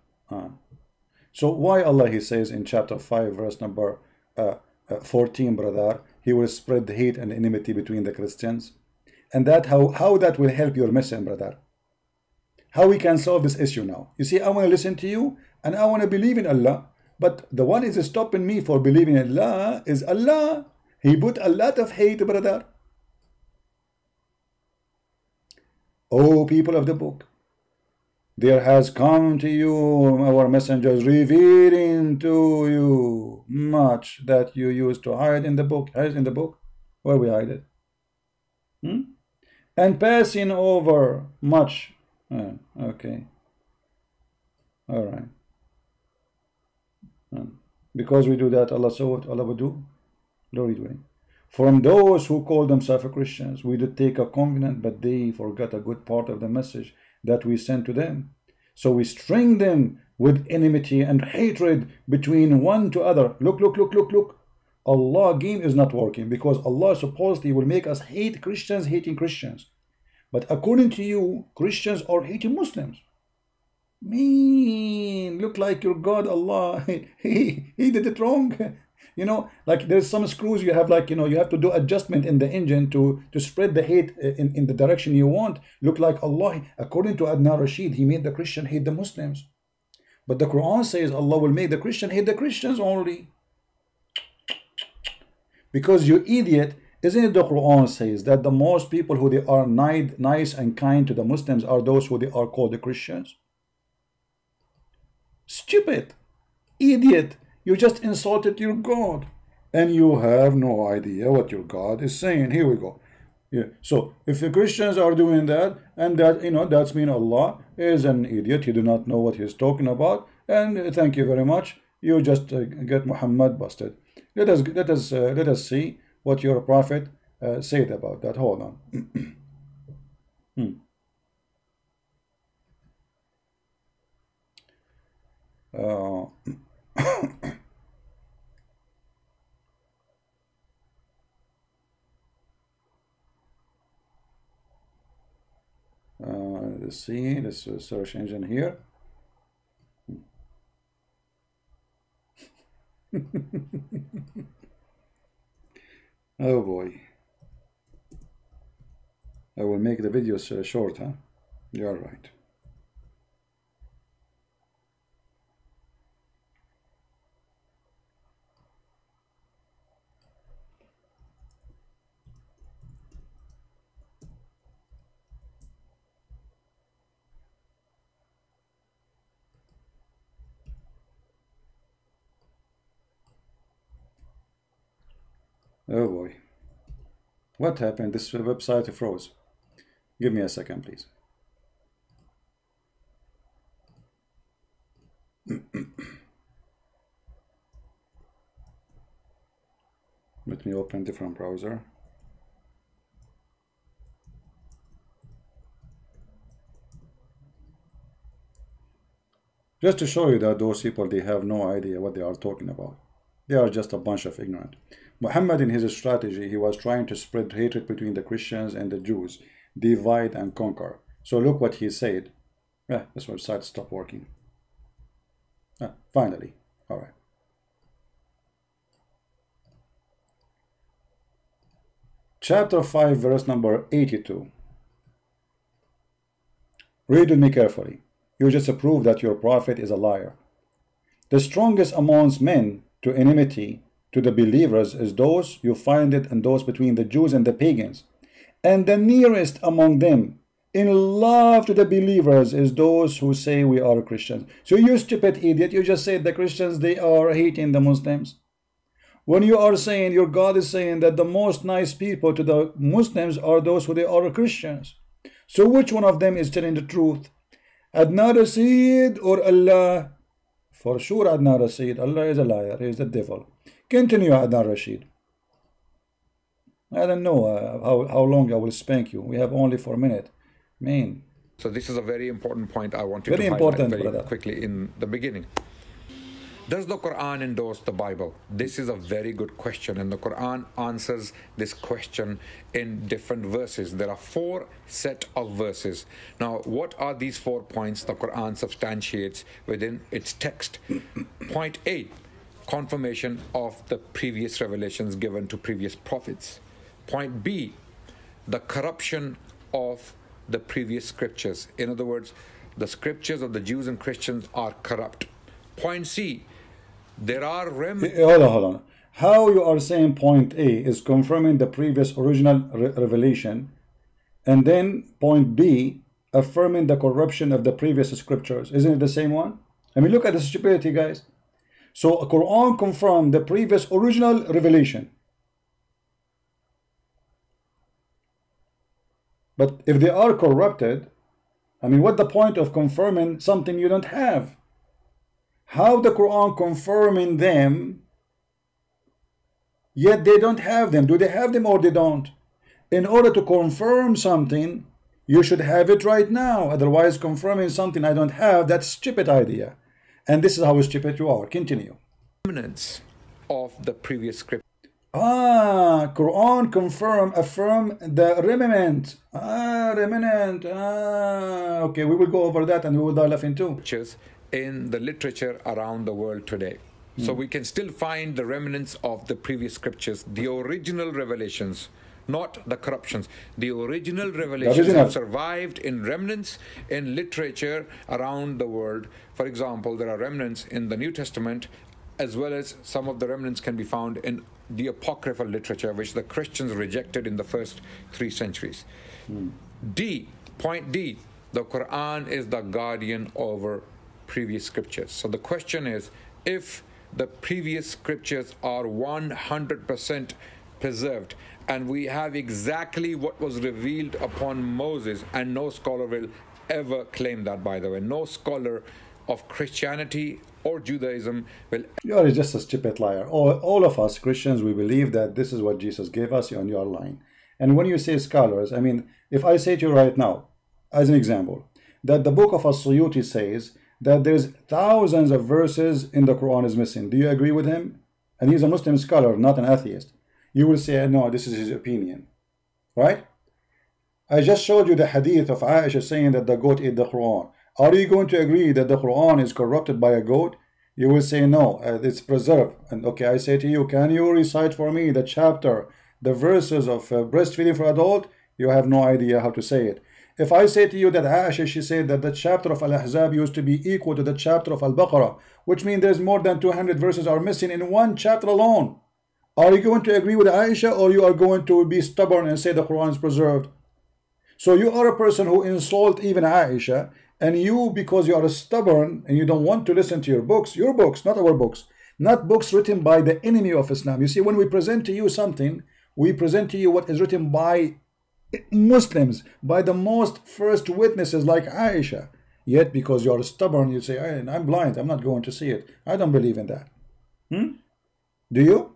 So why Allah, He says in chapter 5 verse number 14, brother, He will spread hate and enmity between the Christians? And that how that will help your mission, brother? How we can solve this issue now? You see, I want to listen to you and I want to believe in Allah, but the one is stopping me for believing in Allah is Allah. He put a lot of hate, brother. Oh, people of the book, there has come to you our messengers revealing to you much that you used to hide in the book. Hide in the book? Where we hide it? And passing over much. Okay. All right. Because we do that, Allah saw what Allah would do. Glory to Him. From those who call themselves Christians, we did take a covenant, but they forgot a good part of the message that we sent to them. So we string them with enmity and hatred between one to other. Look. Allah game is not working, because Allah supposedly will make us hate Christians hating Christians. But according to you, Christians are hating Muslims. Mean, look like your God, Allah, he did it wrong. You know, like there's some screws you have, like, you know, you have to do adjustment in the engine to spread the hate in the direction you want. Look like Allah, according to Adnan Rashid, He made the Christian hate the Muslims. But the Quran says Allah will make the Christian hate the Christians only. Because you idiot, isn't it the Quran says that the most people who they are nice and kind to the Muslims are those who they are called the Christians? Stupid, idiot, you just insulted your God and you have no idea what your God is saying. Here we go. Yeah. So if the Christians are doing that, and that, you know, that's mean Allah is an idiot, He do not know what He's talking about, and thank you very much, you just get Muhammad busted. Let us see what your prophet said about that. Hold on. Let's see this search engine here. Oh boy, I will make the videos short, huh? You're right. Oh boy. What happened? This website froze. Give me a second, please. Let me open different browser. Just to show you that those people, they have no idea what they are talking about. They are just a bunch of ignorant. Muhammad, in his strategy, he was trying to spread hatred between the Christians and the Jews, divide and conquer. So look what he said. This website stopped working. Finally. All right. Chapter 5, verse number 82. Read with me carefully. You just prove that your prophet is a liar. The strongest amongst men to enmity to the believers is those you find it in those between the Jews and the pagans. And the nearest among them in love to the believers is those who say we are Christians. So you stupid idiot, you just said the Christians, they are hating the Muslims. When you are saying, your God is saying that the most nice people to the Muslims are those who they are Christians. So which one of them is telling the truth? Adnan Rashid or Allah? For sure Adnan Rashid. Allah is a liar. He is the devil. Continue, Adnan Rashid. I don't know how long I will spank you. We have only 4 minutes. Man. So this is a very important point I wanted Very to important, highlight very brother. quickly in the beginning. Does the Quran endorse the Bible? This is a very good question, and the Quran answers this question in different verses. There are 4 set of verses. Now, what are these 4 points the Quran substantiates within its text? Point A, confirmation of the previous revelations given to previous prophets. Point B, the corruption of the previous scriptures. In other words, the scriptures of the Jews and Christians are corrupt. Point C, there are remnants. Hold on. How you are saying point A is confirming the previous original revelation, and then point B affirming the corruption of the previous scriptures? Isn't it the same one? I mean, look at the stupidity, guys. So Quran confirmed the previous original revelation. But if they are corrupted, I mean, what's the point of confirming something you don't have? How the Quran confirming them, yet they don't have them? Do they have them or they don't? In order to confirm something, you should have it right now. Otherwise, confirming something I don't have, that's a stupid idea. And this is how stupid you are. Continue. Remnants of the previous script. Quran affirm the remnant. Remnant. Okay, we will go over that and we will die laughing too. In the literature around the world today. So we can still find the remnants of the previous scriptures, the original revelations, not the corruptions. The original revelations have survived in remnants in literature around the world. For example, there are remnants in the New Testament, as well as some of the remnants can be found in the apocryphal literature, which the Christians rejected in the first 3 centuries. Point D, the Quran is the guardian over previous scriptures. So the question is, if the previous scriptures are 100% preserved, and we have exactly what was revealed upon Moses, and no scholar will ever claim that, by the way, no scholar of Christianity or Judaism will. You are just a stupid liar. All of us Christians, we believe that this is what Jesus gave us, and you are lying. And when you say scholars, I mean, if I say to you right now, as an example, that the book of As-Suyuti says that there's thousands of verses in the Quran is missing. Do you agree with him? And he's a Muslim scholar, not an atheist. You will say, no, this is his opinion. Right? I just showed you the hadith of Aisha saying that the goat ate the Quran. Are you going to agree that the Quran is corrupted by a goat? You will say, no, it's preserved. And okay, I say to you, can you recite for me the chapter, the verses of breastfeeding for adult? You have no idea how to say it. If I say to you that Aisha, she said that the chapter of Al-Ahzab used to be equal to the chapter of Al-Baqarah, which means there's more than 200 verses are missing in one chapter alone. Are you going to agree with Aisha, or you are going to be stubborn and say the Quran is preserved? So you are a person who insult even Aisha, and you, because you are stubborn and you don't want to listen to your books, not our books, not books written by the enemy of Islam. You see, when we present to you something, we present to you what is written by Muslims, by the most first witnesses like Aisha. Yet because you are stubborn, you say, hey, I'm blind, I'm not going to see it. I don't believe in that. Do you?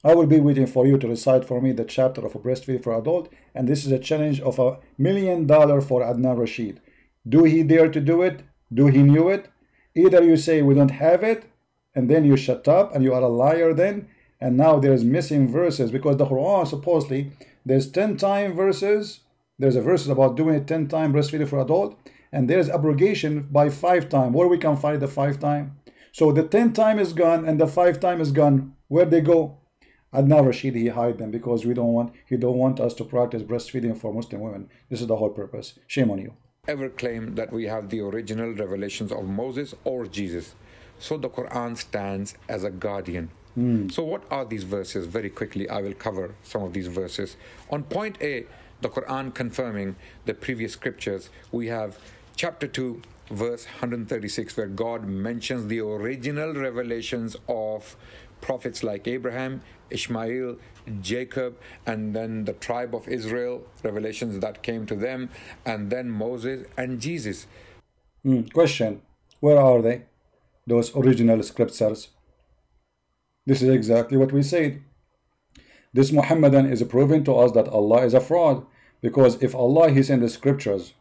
I will be waiting for you to recite for me the chapter of a breastfeeding for adult, and this is a challenge of $1 million for Adnan Rashid. Do he dare to do it? Do he knew it? Either you say we don't have it, and then you shut up and you are a liar then, and now there's missing verses, because the Quran supposedly there's 10 time verses. There's a verse about doing it 10 time breastfeeding for adult, and there's abrogation by 5 time. Where we can find the 5 time? So the 10 time is gone and the 5 time is gone. Where'd they go? Adnan Rashid, he hide them because he don't want us to practice breastfeeding for Muslim women. This is the whole purpose. Shame on you. Ever claim that we have the original revelations of Moses or Jesus. So the Quran stands as a guardian. So what are these verses? Very quickly, I will cover some of these verses. On point A, the Quran confirming the previous scriptures, we have chapter 2, verse 136, where God mentions the original revelations of prophets like Abraham, Ishmael, Jacob, and then the tribe of Israel, revelations that came to them, and then Moses and Jesus. Question, where are they? Those original scriptures. This is exactly what we said. This Muhammadan is proving to us that Allah is a fraud, because if Allah, he sent the scriptures,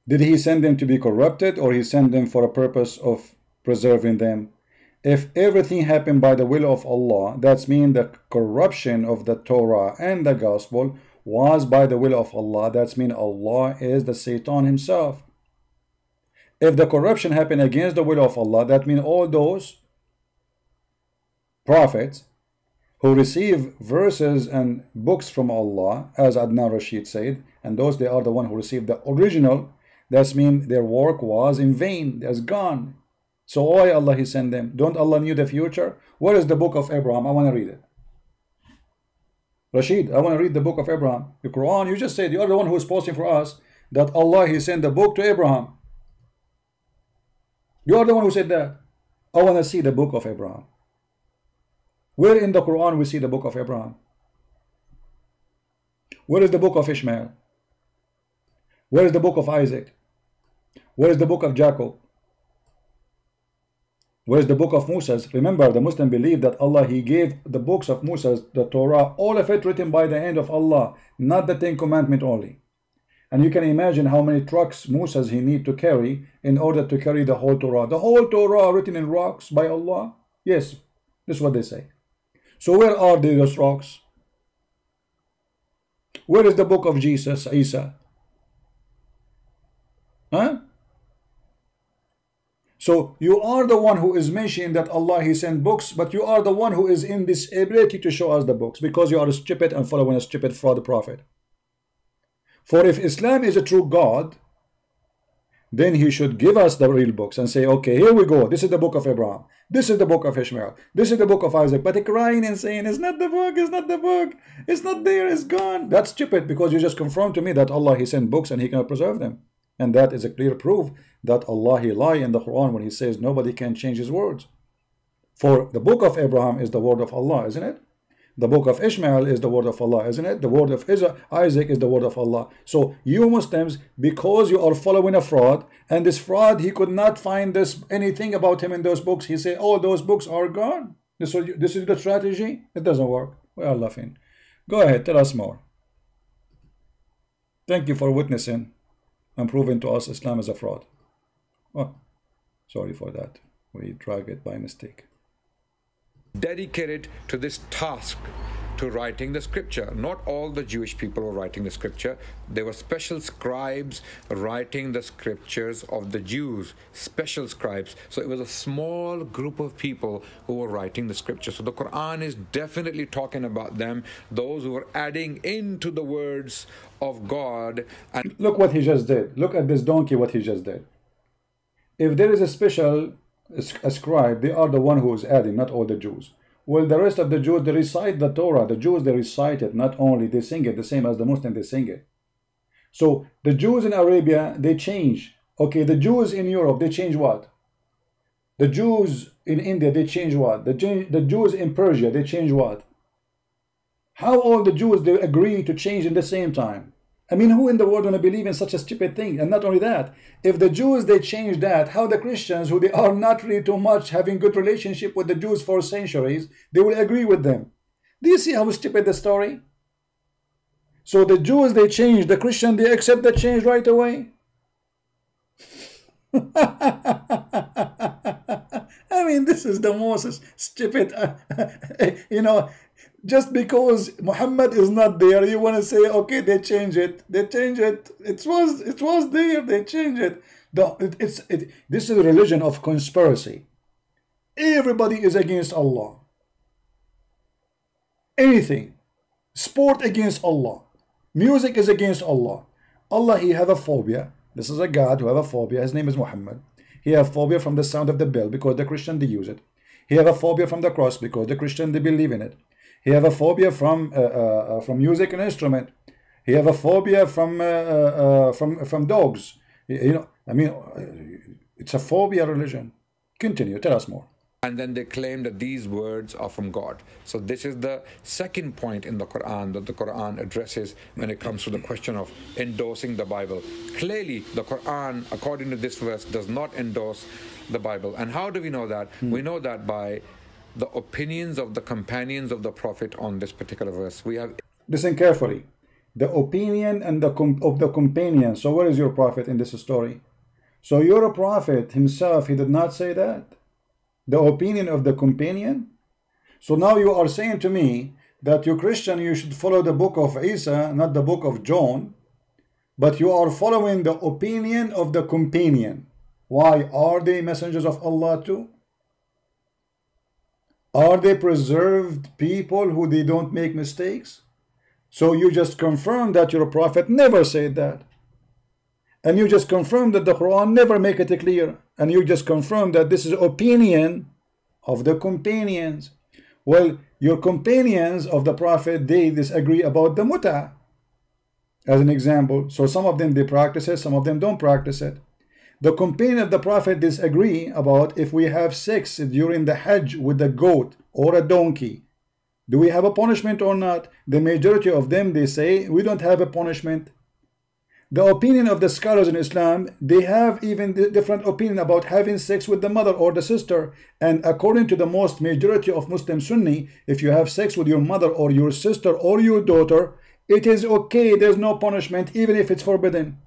did he send them to be corrupted, or he sent them for a purpose of preserving them? If everything happened by the will of Allah, that means the corruption of the Torah and the gospel was by the will of Allah. That means Allah is the Satan himself. If the corruption happened against the will of Allah, that means all those prophets who receive verses and books from Allah, as Adnan Rashid said, and those, they are the one who received the original, that means their work was in vain, it's gone. So why Allah he sent them? Don't Allah knew the future? Where is the book of Abraham? I want to read it. Rashid, I want to read the book of Abraham. The Quran, you just said, you are the one who is posting for us that Allah he sent the book to Abraham. You are the one who said that. I want to see the book of Abraham. Where in the Quran we see the book of Abraham? Where is the book of Ishmael? Where is the book of Isaac? Where is the book of Jacob? Where is the book of Moses? Remember, the Muslim believe that Allah, he gave the books of Moses, the Torah, all of it written by the hand of Allah, not the 10 Commandments only. And you can imagine how many trucks Moses he need to carry in order to carry the whole Torah. The whole Torah written in rocks by Allah? Yes, this is what they say. So where are those rocks? Where is the book of Jesus, Isa? Huh? So you are the one who is mentioning that Allah he sent books, but you are the one who is in this ability to show us the books, because you are stupid and following a stupid fraud prophet. For if Islam is a true God, then he should give us the real books and say, okay, here we go, this is the book of Abraham, this is the book of Ishmael, this is the book of Isaac. But crying and saying, it's not the book, it's not the book, it's not there, it's gone. That's stupid, because you just confirmed to me that Allah he sent books and he cannot preserve them. And that is a clear proof that Allah he lied in the Quran when he says nobody can change his words. For the book of Abraham is the word of Allah, isn't it? The book of Ishmael is the word of Allah, isn't it? The word of Isaac is the word of Allah. So you Muslims, because you are following a fraud, and this fraud, he could not find anything about him in those books. He said, oh, those books are gone. This is the strategy. It doesn't work. We are laughing. Go ahead, tell us more. Thank you for witnessing and proving to us Islam is a fraud. Oh, sorry for that. We drag it by mistake. Dedicated to this task, to writing the scripture. Not all the Jewish people were writing the scripture. There were special scribes writing the scriptures of the Jews, special scribes. So it was a small group of people who were writing the scripture. So the Quran is definitely talking about them, those who were adding into the words of God. And look what he just did. Look at this donkey, what he just did. If there is a special scribe, they are the one who is adding, not all the Jews. Well, the rest of the Jews, they recite the Torah. The Jews, they recite it. Not only, they sing it, the same as the Muslims, they sing it. So the Jews in Arabia, they change. Okay, the Jews in Europe, they change what? The Jews in India, they change what? The Jews in Persia, they change what? How all the Jews, they agree to change in the same time? I mean, who in the world gonna believe in such a stupid thing? And not only that, if the Jews, they change that, how the Christians, who they are not really too much having good relationship with the Jews for centuries, they will agree with them? Do you see how stupid the story? So the Jews, they change, the Christian, they accept the change right away. I mean, this is the most stupid, you know, just because Muhammad is not there, you want to say, okay, they change it. They change it. It was there. They change it. This is a religion of conspiracy. Everybody is against Allah. Anything. Sport against Allah. Music is against Allah. Allah, he have a phobia. This is a God who have a phobia. His name is Muhammad. He have phobia from the sound of the bell because the Christian, they use it. He have a phobia from the cross because the Christian, they believe in it. He have a phobia from music and instrument. He have a phobia from dogs. You know, I mean, it's a phobia religion. Continue. Tell us more. And then they claim that these words are from God. So this is the second point in the Quran that the Quran addresses when it comes to the question of endorsing the Bible. Clearly, the Quran, according to this verse, does not endorse the Bible. And how do we know that? We know that by the opinions of the companions of the Prophet on this particular verse. We have... Listen carefully. The opinion and of the companion. So where is your Prophet in this story? So your Prophet himself, he did not say that. The opinion of the companion. So now you are saying to me that you Christian, you should follow the book of Isa, not the book of John, but you are following the opinion of the companion. Why? Are they messengers of Allah too? Are they preserved people who they don't make mistakes? So you just confirm that your Prophet never said that. And you just confirm that the Quran never make it clear. And you just confirm that this is opinion of the companions. Well, your companions of the Prophet, they disagree about the mut'ah. As an example. So some of them, they practice it, some of them don't practice it. The companion of the Prophet disagree about if we have sex during the Hajj with a goat or a donkey. Do we have a punishment or not? The majority of them, they say, we don't have a punishment. The opinion of the scholars in Islam, they have even different opinion about having sex with the mother or the sister. And according to the most majority of Muslim Sunni, if you have sex with your mother or your sister or your daughter, it is okay. There's no punishment, even if it's forbidden.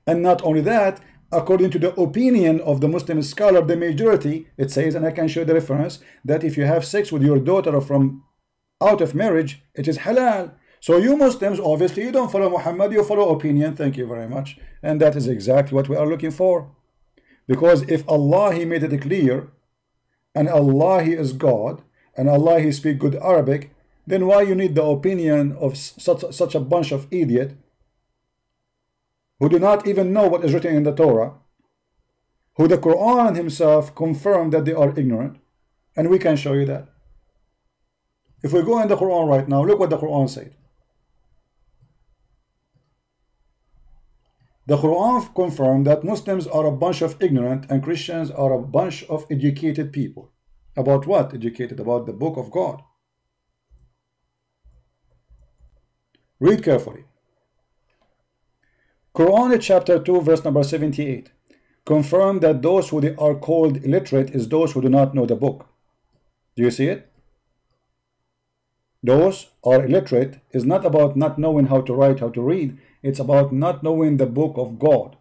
And not only that, according to the opinion of the Muslim scholar, the majority, it says, and I can show the reference, that if you have sex with your daughter from out of marriage, it is halal. So you Muslims, obviously, you don't follow Muhammad, you follow opinion. Thank you very much. And that is exactly what we are looking for. Because if Allah, he made it clear, and Allah, he is God, and Allah, he speak good Arabic, then why you need the opinion of such a bunch of idiot who do not even know what is written in the Torah, who the Quran himself confirmed that they are ignorant, and we can show you that. If we go in the Quran right now, look what the Quran said. The Quran confirmed that Muslims are a bunch of ignorant and Christians are a bunch of educated people. About what? Educated about the book of God. Read carefully. Quran chapter 2 verse number 78 confirm that those who they are called illiterate is those who do not know the book. Do you see it? Those are illiterate is not about not knowing how to write, how to read. It's about not knowing the book of God.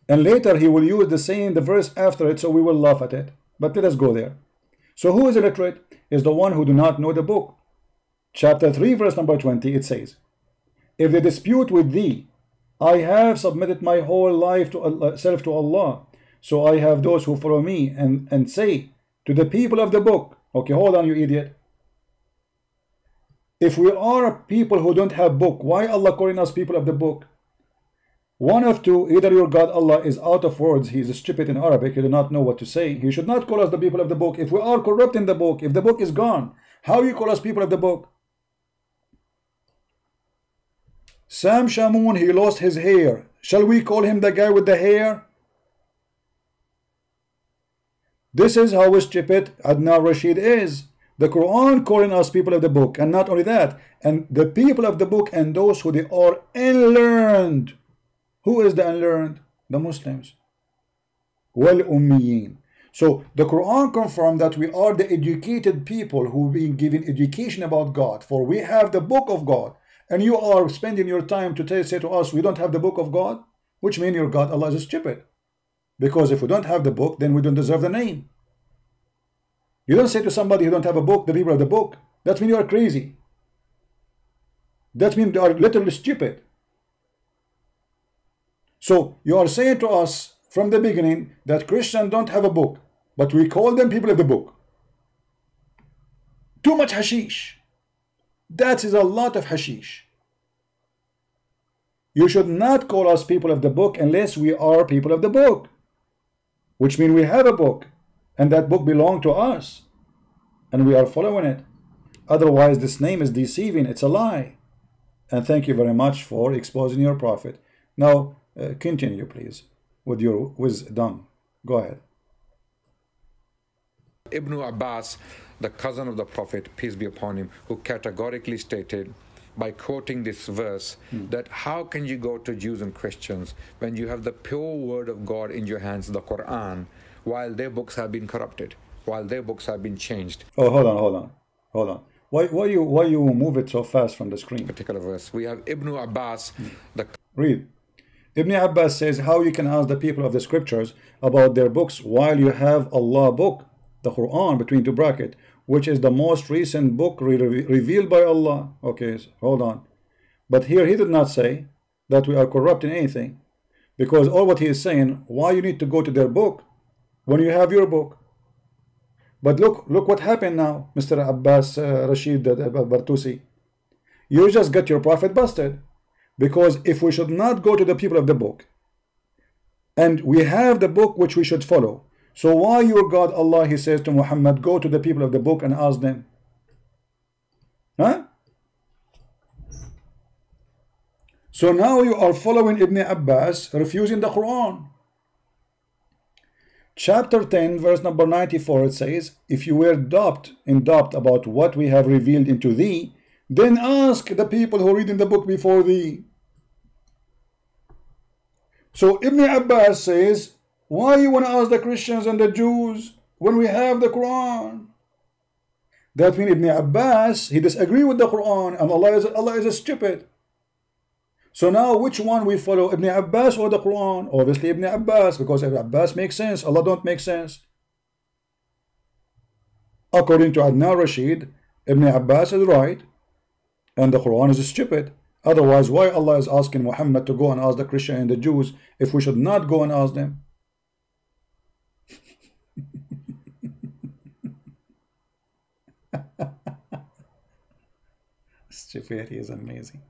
And later he will use the verse after it, so we will laugh at it. But let us go there. So who is illiterate? Is the one who do not know the book. Chapter 3 verse number 20, it says, if they dispute with thee, I have submitted my whole life to self to Allah. So I have those who follow me and say to the people of the book. Okay, hold on, you idiot. If we are people who don't have book, why Allah calling us people of the book? One of two, either your God Allah is out of words, he is stupid in Arabic, he does not know what to say. He should not call us the people of the book. If we are corrupt in the book, if the book is gone, how you call us people of the book? Sam Shamoun, he lost his hair. Shall we call him the guy with the hair? This is how stupid Adnan Rashid is. The Quran calling us people of the book, and not only that, and the people of the book and those who they are unlearned. Who is the unlearned? The Muslims. Wal-Ummiyin. So the Quran confirmed that we are the educated people who being given education about God, for we have the book of God, and you are spending your time to say to us we don't have the book of God, which means your God Allah is stupid, because if we don't have the book, then we don't deserve the name. You don't say to somebody you don't have a book, the people of the book. That means you are crazy. That means they are literally stupid. So you are saying to us from the beginning that Christians don't have a book, but we call them people of the book. Too much hashish. That is a lot of hashish. You should not call us people of the book unless we are people of the book, which means we have a book, and that book belongs to us, and we are following it. Otherwise, this name is deceiving. It's a lie. And thank you very much for exposing your prophet. Now, continue, please, with your wisdom. Go ahead. Ibn Abbas, the cousin of the Prophet, peace be upon him, who categorically stated by quoting this verse that how can you go to Jews and Christians when you have the pure word of God in your hands, the Quran, while their books have been corrupted, while their books have been changed. Oh, hold on. Why you move it so fast from the screen? Particular verse. We have Ibn Abbas. Read. Ibn Abbas says how you can ask the people of the scriptures about their books while you have Allah book, the Quran, between two brackets, which is the most recent book revealed by Allah. Okay, so hold on. But here he did not say that we are corrupting anything, because all what he is saying, why you need to go to their book when you have your book? But look what happened now, Mr. Abbas Rashid Bartusi. You just got your prophet busted, because if we should not go to the people of the book, and we have the book which we should follow, so why your God Allah, he says to Muhammad, go to the people of the book and ask them? Huh? So now you are following Ibn Abbas, refusing the Quran. Chapter 10, verse number 94, it says, if you were in doubt about what we have revealed into thee, then ask the people who read in the book before thee. So Ibn Abbas says, why you want to ask the Christians and the Jews when we have the Quran? That means Ibn Abbas, he disagrees with the Quran, and Allah is a stupid. So now which one we follow, Ibn Abbas or the Quran? Obviously Ibn Abbas, because Ibn Abbas makes sense, Allah don't make sense. According to Adnan Rashid, Ibn Abbas is right, and the Quran is stupid. Otherwise, why Allah is asking Muhammad to go and ask the Christian and the Jews if we should not go and ask them? Stupidity is amazing.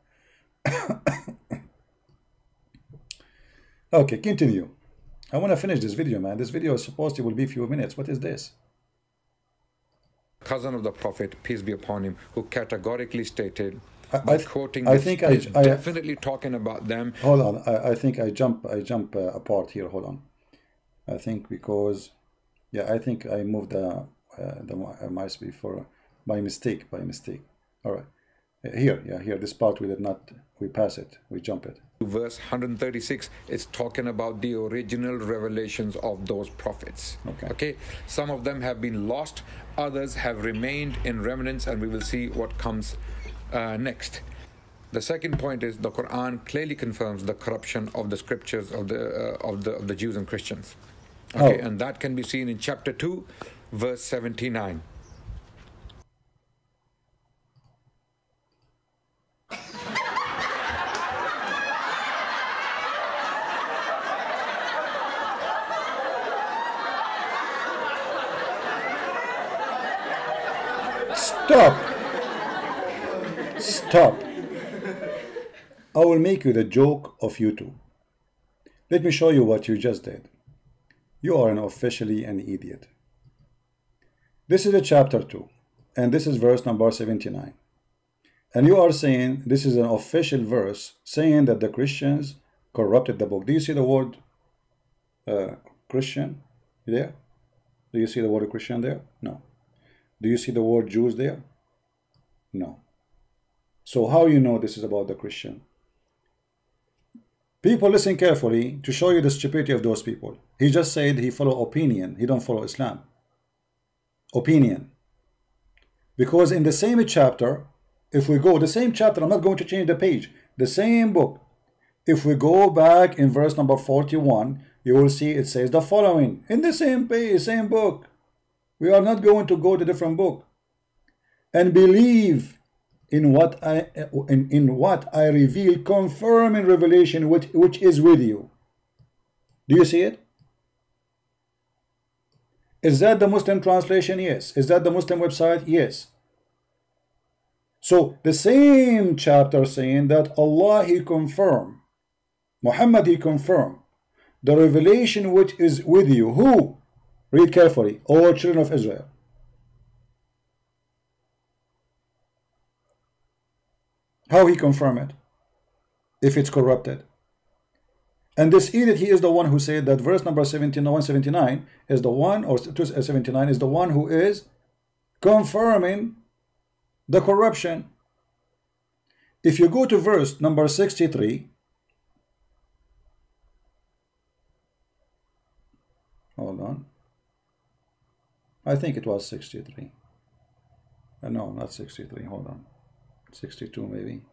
Okay, continue. I want to finish this video, man. This video is supposed to will be a few minutes. What is this? Cousin of the Prophet, peace be upon him, who categorically stated quoting I this, think definitely talking about them. Hold on, I think I jump apart here. Hold on. I think because I think I moved the mouse before by mistake. All right, here this part we pass it, we jump it. Verse 136 is talking about the original revelations of those prophets. Okay, some of them have been lost, others have remained in remnants, and we will see what comes next. The second point is the Quran clearly confirms the corruption of the scriptures of the Jews and Christians. Okay, and that can be seen in chapter 2, verse 79. Stop. I will make you the joke of you two. Let me show you what you just did. You are officially an idiot. This is a chapter 2, and this is verse number 79. And you are saying this is an official verse saying that the Christians corrupted the book. Do you see the word Christian there? Do you see the word Christian there? No. Do you see the word Jews there? No. So how you know this is about the Christian? People, listen carefully to show you the stupidity of those people. He just said he follow opinion. He don't follow Islam. Opinion. Because in the same chapter, if we go, the same chapter, I'm not going to change the page, the same book. If we go back in verse number 41, you will see it says the following. In the same page, same book. We are not going to go to different book. And believe in what I reveal, confirm in revelation which is with you. Do you see it? Is that the Muslim translation? Yes. Is that the Muslim website? Yes. So the same chapter saying that Allah He confirmed, Muhammad He confirmed the revelation which is with you. Who? Read carefully. All children of Israel. How He confirm it if it's corrupted? And this edict, he is the one who said that verse number 179 is the one, or 279 is the one who is confirming the corruption. If you go to verse number 63, hold on, I think it was 63. No, not 63. Hold on, 62 maybe.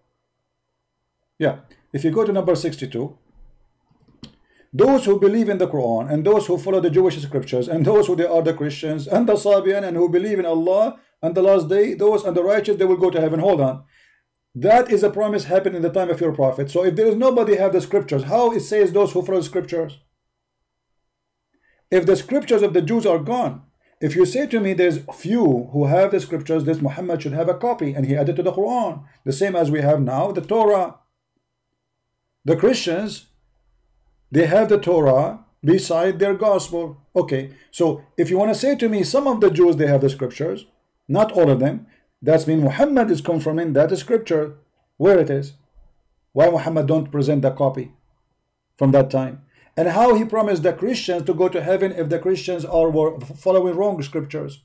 Yeah, if you go to number 62. Those who believe in the Quran and those who follow the Jewish scriptures and those who they are the Christians and the Sabian and who believe in Allah and the last day, those and the righteous, they will go to heaven. Hold on. That is a promise happened in the time of your prophet. So if there is nobody have the scriptures, how it says those who follow the scriptures? If the scriptures of the Jews are gone, if you say to me there's few who have the scriptures, this Muhammad should have a copy and he added to the Quran, the same as we have now the Torah. The Christians, they have the Torah beside their gospel. Okay, so if you want to say to me some of the Jews, they have the scriptures, not all of them, that means Muhammad is confirming that scripture where it is. Why Muhammad don't present the copy from that time? And how he promised the Christians to go to heaven if the Christians were following wrong scriptures?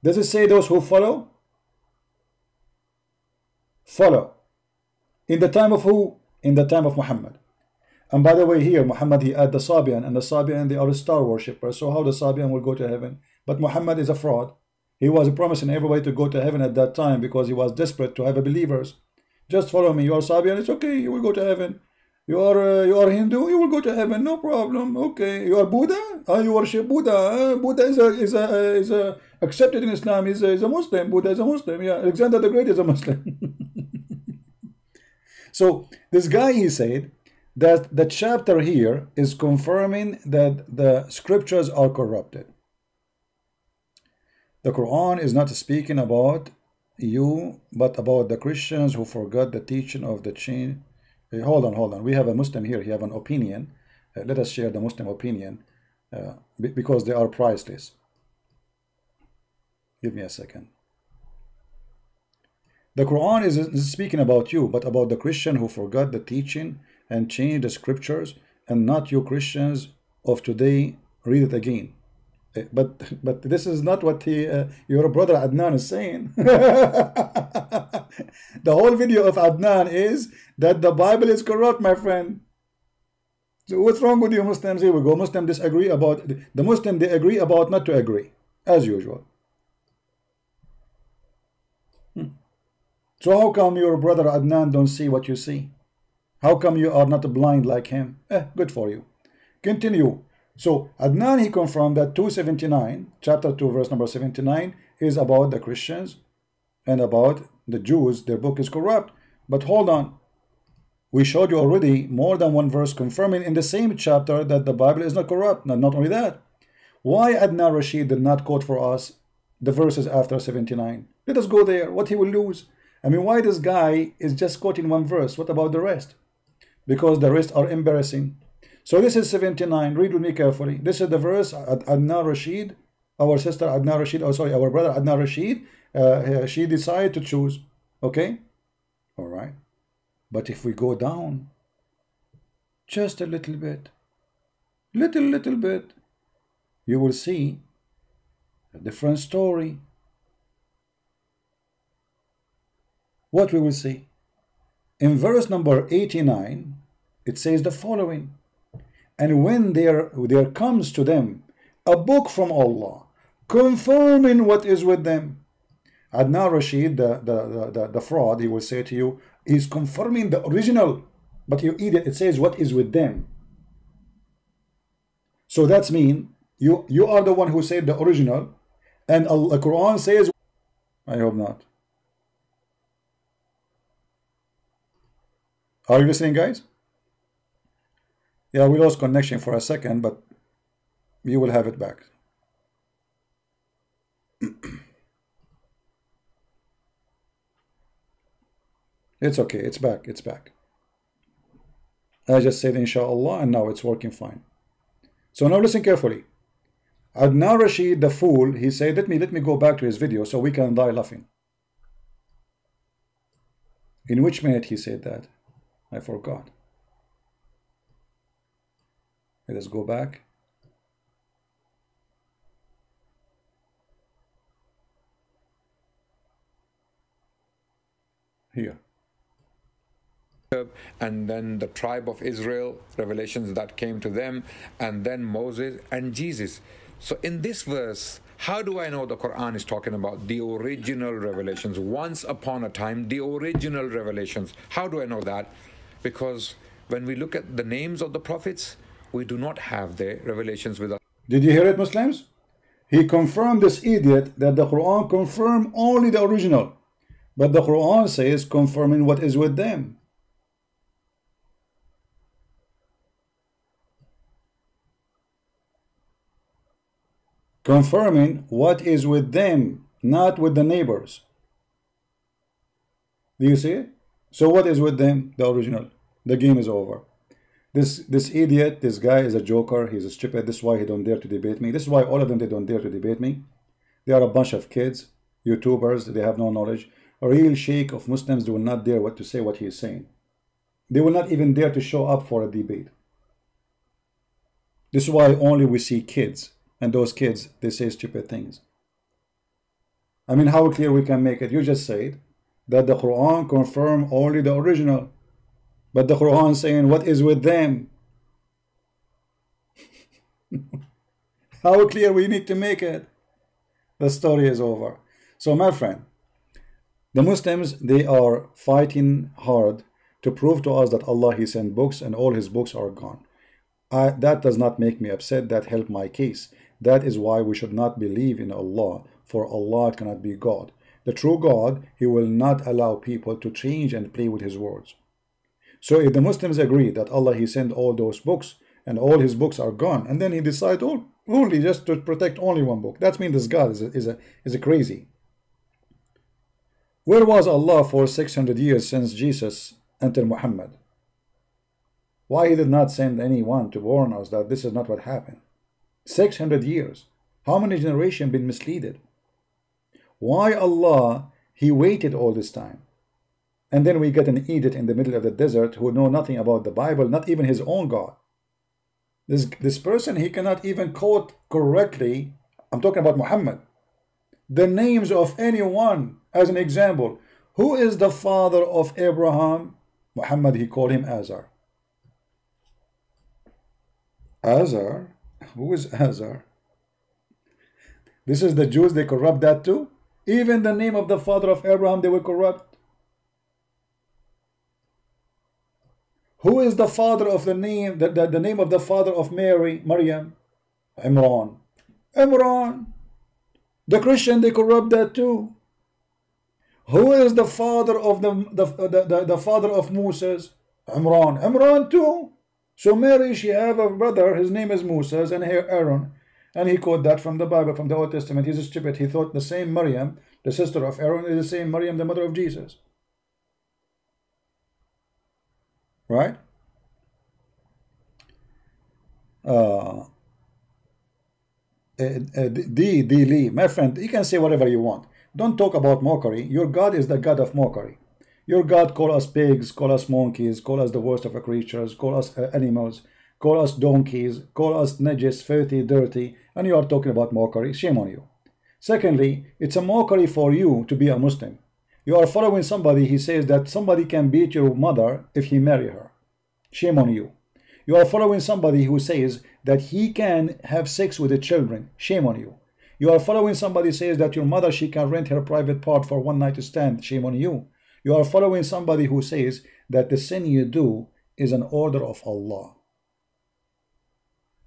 Does it say those who follow? Follow. In the time of who? In the time of Muhammad. And by the way, here Muhammad he add the Sabian, and the Sabian they are star worshippers. So how the Sabian will go to heaven? But Muhammad is a fraud. He was promising everybody to go to heaven at that time because he was desperate to have believers. Just follow me. You are Sabian, it's okay. You will go to heaven. You are Hindu. You will go to heaven. No problem. Okay. You are Buddha. You worship Buddha. Buddha is accepted in Islam. Is a Muslim. Buddha is a Muslim. Yeah. Alexander the Great is a Muslim. So this guy, he said that the chapter here is confirming that the scriptures are corrupted. The Quran is not speaking about you, but about the Christians who forgot the teaching of the chain. Hold on. We have a Muslim here. He have an opinion. Let us share the Muslim opinion because they are priceless. Give me a second. The Quran is speaking about you, but about the Christian who forgot the teaching and changed the scriptures, and not you Christians of today. Read it again. But this is not what your brother Adnan is saying. The whole video of Adnan is that the Bible is corrupt, my friend. So what's wrong with you Muslims? Here we go. Muslims disagree about the Muslim. They agree about not to agree, as usual. So how come your brother Adnan don't see what you see? How come you are not blind like him? Good for you. Continue. So Adnan, he confirmed that 279, chapter 2, verse number 79, is about the Christians and about the Jews. Their book is corrupt. But hold on. We showed you already more than one verse confirming in the same chapter that the Bible is not corrupt. Not only that, why Adnan Rashid did not quote for us the verses after 79? Let us go there. What he will lose? I mean, why this guy is just quoting one verse? What about the rest? Because the rest are embarrassing. So this is 79. Read with me carefully. This is the verse Adnan Rashid, our sister Adnan Rashid, our brother Adnan Rashid, she decided to choose. Okay? All right. But if we go down just a little bit, little bit, you will see a different story. What we will see? In verse number 89, it says the following: and when there comes to them a book from Allah, confirming what is with them. Adnan Rashid, the fraud, he will say to you, he's confirming the original, but you idiot, it says what is with them. So that's mean you are the one who said the original, and the Quran says, I hope not. Are you listening, guys? Yeah, we lost connection for a second, but you will have it back. It's okay, it's back, it's back. I just said inshallah, and now it's working fine. So now listen carefully. Adnan Rashid, the fool, he said, let me go back to his video so we can die laughing. In which minute he said that? I forgot. Let us go back. Here. And then the tribe of Israel, revelations that came to them, and then Moses and Jesus. So in this verse, how do I know the Quran is talking about the original revelations? Once upon a time, the original revelations. How do I know that? Because when we look at the names of the prophets, we do not have their revelations with us. Did you hear it, Muslims? He confirmed, this idiot, that the Quran confirmed only the original. But the Quran says confirming what is with them. Confirming what is with them, not with the neighbors. Do you see it? So what is with them? The original. The game is over. This idiot, this guy is a joker. He's a stupid. This is why he don't dare to debate me. This is why all of them, they don't dare to debate me. They are a bunch of kids, YouTubers. They have no knowledge. A real sheikh of Muslims, they will not dare to say what he is saying. They will not even dare to show up for a debate. This is why only we see kids. And those kids, they say stupid things. I mean, how clear we can make it? You just said that the Quran confirmed only the original. But the Quran saying what is with them. How clear we need to make it? The story is over. So my friend, the Muslims, they are fighting hard to prove to us that Allah, He sent books and all His books are gone. That does not make me upset. That helped my case. That is why we should not believe in Allah, for Allah cannot be God. The true God, He will not allow people to change and play with His words. So if the Muslims agree that Allah, He sent all those books and all His books are gone, and then He decide only just to protect only one book, that means this God is a crazy. Where was Allah for 600 years since Jesus until Muhammad? Why He did not send anyone to warn us that this is not what happened? 600 years. How many generations been misleaded? Why Allah, He waited all this time? And then we get an idiot in the middle of the desert who know nothing about the Bible, not even his own God. This person, he cannot even quote correctly, I'm talking about Muhammad, the names of anyone. As an example, who is the father of Abraham? Muhammad, he called him Azar. Azar? Who is Azar? This is the Jews, they corrupt that too. Even the name of the father of Abraham, they will corrupt. Who is the father of the name, the name of the father of Mary, Maryam? Imran. Imran. The Christian, they corrupt that too. Who is the father of the father of Moses? Imran. Imran too. So Mary, she have a brother, his name is Moses, and here Aaron. And he quote that from the Bible, from the Old Testament. He's a stupid. He thought the same Maryam, the sister of Aaron, is the same Maryam, the mother of Jesus. Right? Lee, my friend, you can say whatever you want. Don't talk about mockery. Your God is the God of mockery. Your God call us pigs, call us monkeys, call us the worst of the creatures, call us animals, call us donkeys, call us najis, filthy, dirty, and you are talking about mockery. Shame on you. Secondly, it's a mockery for you to be a Muslim. You are following somebody, he says that somebody can beat your mother if he marry her. Shame on you. You are following somebody who says that he can have sex with the children. Shame on you. You are following somebody who says that your mother, she can rent her private part for one night stand. Shame on you. You are following somebody who says that the sin you do is an order of Allah.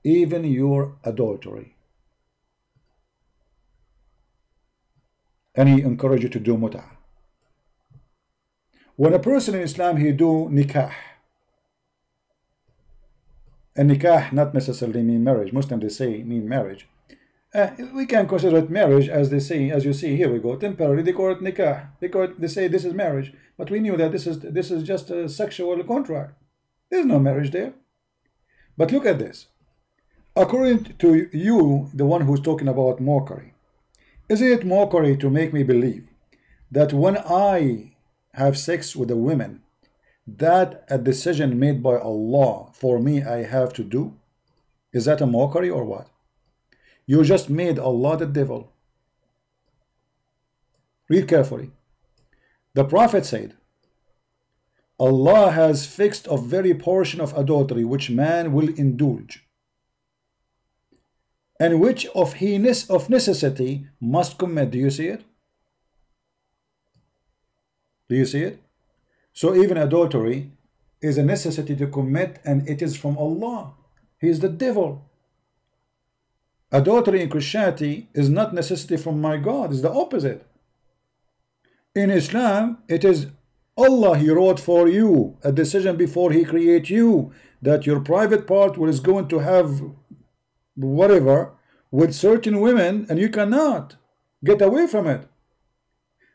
Even your adultery. And he encourages you to do mut'ah. When a person in Islam, he do nikah. And nikah not necessarily mean marriage. Muslims, they say mean marriage. We can consider it marriage, as they say, as you see, here we go. Temporarily, they call it nikah. They say this is marriage. But we knew that this is just a sexual contract. There's no marriage there. But look at this. According to you, the one who's talking about mockery, is it mockery to make me believe that when I have sex with a woman, that a decision made by Allah for me I have to do? Is that a mockery or what? You just made Allah the devil. Read carefully. The Prophet said, Allah has fixed a very portion of adultery which man will indulge, and which of necessity must commit. Do you see it? Do you see it? So even adultery is a necessity to commit, and it is from Allah. He is the devil. Adultery in Christianity is not necessity from my God. It's the opposite. In Islam, it is Allah, He wrote for you a decision before He create you that your private part is going to have whatever with certain women, and you cannot get away from it.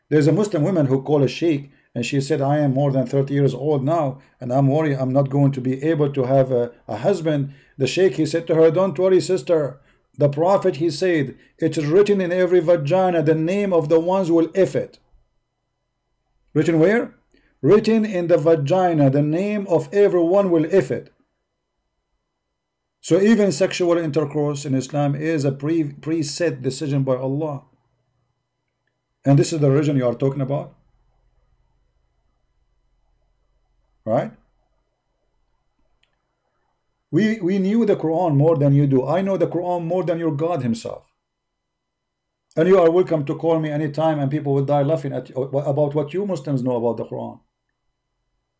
There's a Muslim woman who called a sheikh, and she said, I am more than 30 years old now, and I'm worried I'm not going to be able to have a husband. The sheikh, he said to her, don't worry, sister. The Prophet, he said, it's written in every vagina the name of the ones who will if it. Written where? Written in the vagina the name of everyone will if it. So even sexual intercourse in Islam is a preset decision by Allah. And this is the religion you are talking about, right? We knew the Quran more than you do. I know the Quran more than your God himself. And you are welcome to call me anytime, and people will die laughing at you about what you Muslims know about the Quran.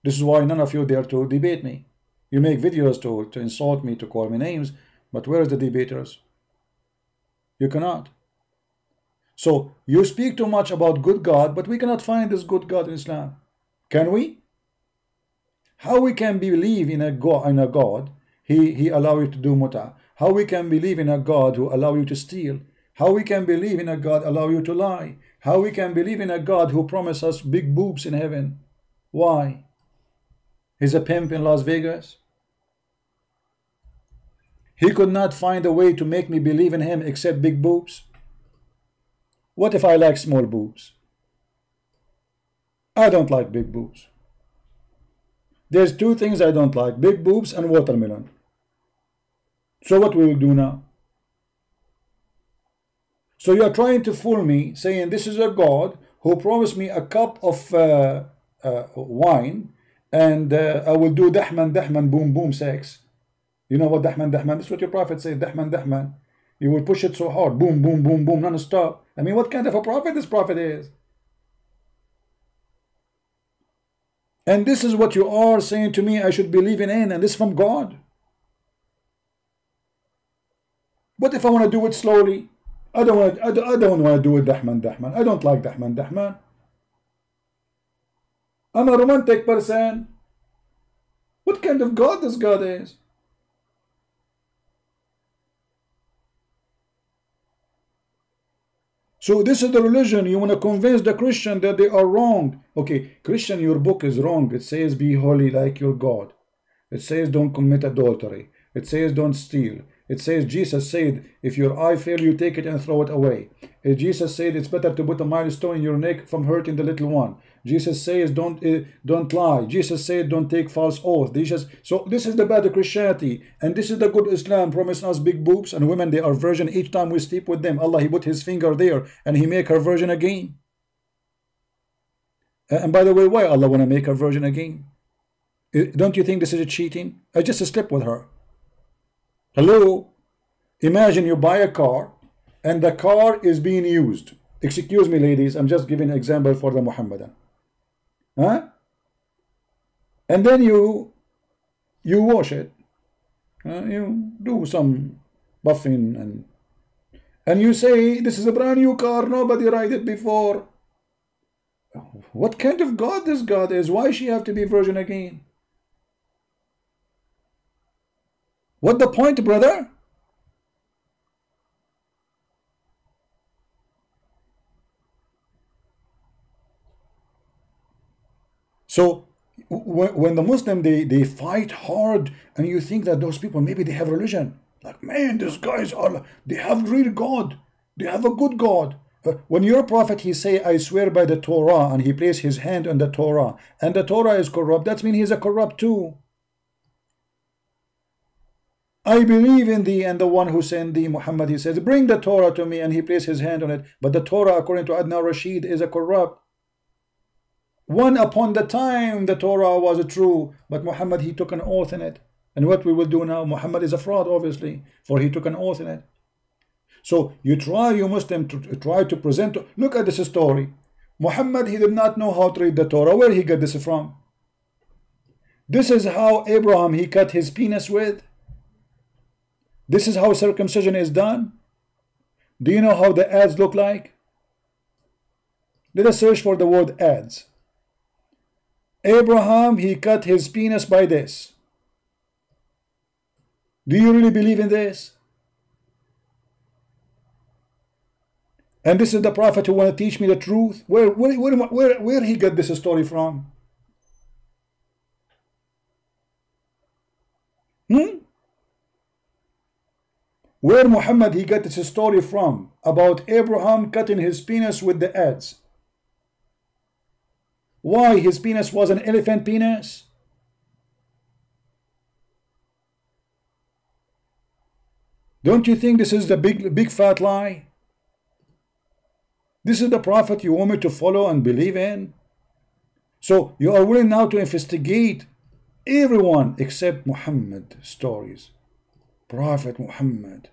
This is why none of you dare to debate me. You make videos to insult me, to call me names, but where is the debaters? You cannot. So you speak too much about good God, but we cannot find this good God in Islam. Can we? How we can believe in a God, he allow you to do mut'ah? How we can believe in a God who allow you to steal? How we can believe in a God allow you to lie? How we can believe in a God who promised us big boobs in heaven? Why? He's a pimp in Las Vegas. He could not find a way to make me believe in him except big boobs. What if I like small boobs? I don't like big boobs. There's two things I don't like: big boobs and watermelon. So what will we do now? So you are trying to fool me, saying this is a God who promised me a cup of wine, and I will do dahman, dahman, boom, boom sex. You know what dahman, dahman? That's what your Prophet said, dahman, dahman. You will push it so hard, boom, boom, boom, boom, non-stop. I mean, what kind of a prophet this prophet is? And this is what you are saying to me I should believe in, and this is from God. What if I want to do it slowly? I don't want to do it dahman, dahman. I don't like dahman, dahman. I'm a romantic person. What kind of God this God is? So this is the religion. You want to convince the Christian that they are wrong. Okay, Christian, your book is wrong. It says be holy like your God. It says don't commit adultery. It says don't steal. It says Jesus said if your eye fail you take it and throw it away. Jesus said it's better to put a millstone in your neck from hurting the little one. Jesus says don't lie. Jesus said don't take false oath. So this is the bad Christianity, and this is the good Islam, promising us big boobs and women. They are virgin each time we sleep with them. Allah, He put His finger there and He make her virgin again. And by the way, why Allah want to make her virgin again? Don't you think this is a cheating? I just slept with her. Hello? Imagine you buy a car and the car is being used. Excuse me, ladies, I'm just giving an example for the Muhammadan. Huh? And then you wash it. You do some buffing and you say, this is a brand new car, nobody ride it before. What kind of God this God is? Why she have to be virgin again? What the point, brother? So when the Muslim they fight hard, and you think that those people maybe they have religion, like, man, these guys are, they have real God, they have a good God. When your prophet he say, I swear by the Torah, and he place his hand on the Torah, and the Torah is corrupt, that means he's a corrupt too. I believe in thee and the one who sent thee, Muhammad, he says, bring the Torah to me, and he placed his hand on it. But the Torah, according to Adnan Rashid, is a corrupt. One upon the time the Torah was true, but Muhammad he took an oath in it. And what we will do now, Muhammad is a fraud, obviously, for he took an oath in it. So you Muslim, to try to present, look at this story. Muhammad, he did not know how to read the Torah. Where he got this from? This is how Abraham, he cut his penis with. This is how circumcision is done. Do you know how the ads look like? Let us search for the word ads. Abraham, he cut his penis by this. Do you really believe in this? And this is the prophet who want to teach me the truth? Where he got this story from? Where Muhammad he got this story from about Abraham cutting his penis with the ads? Why his penis was an elephant penis? Don't you think this is the big fat lie? This is the prophet you want me to follow and believe in? So you are willing now to investigate everyone except Muhammad stories. Prophet Muhammad.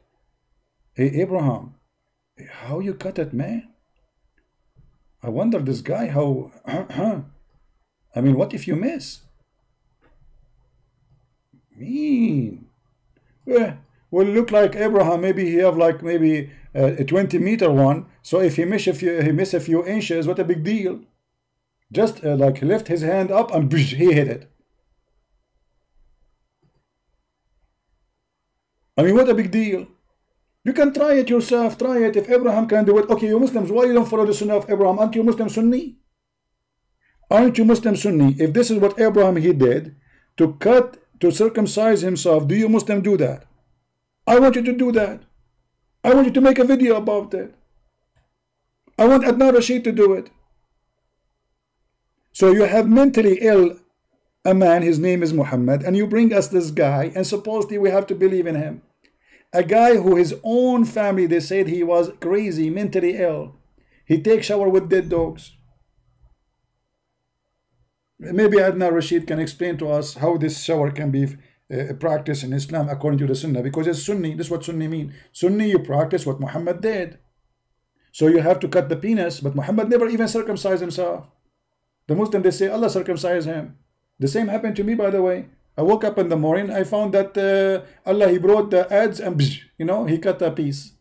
Hey Abraham, how you cut it, man? I wonder this guy how I mean, what if you miss? Mean. Will look like Abraham, maybe he have like maybe a 20-meter one, so if he miss a few inches, what a big deal. Just like lift his hand up and he hit it. I mean, what a big deal. You can try it yourself, try it. If Abraham can do it, okay, you Muslims, why you don't follow the Sunnah of Abraham? Aren't you Muslim Sunni? Aren't you Muslim Sunni? If this is what Abraham he did, to circumcise himself, do you Muslim do that? I want you to do that. I want you to make a video about it. I want Adnan Rashid to do it. So you have mentally ill a man, his name is Muhammad, and you bring us this guy, and supposedly we have to believe in him. A guy who his own family, they said he was crazy, mentally ill. He takes shower with dead dogs. Maybe Adnan Rashid can explain to us how this shower can be practiced in Islam according to the Sunnah, because it's Sunni. This is what Sunni mean. Sunni, you practice what Muhammad did. So you have to cut the penis, but Muhammad never even circumcised himself. The Muslim, they say Allah circumcised him. The same happened to me, by the way. I woke up in the morning, I found that Allah, he brought the ads and you know, he cut a piece.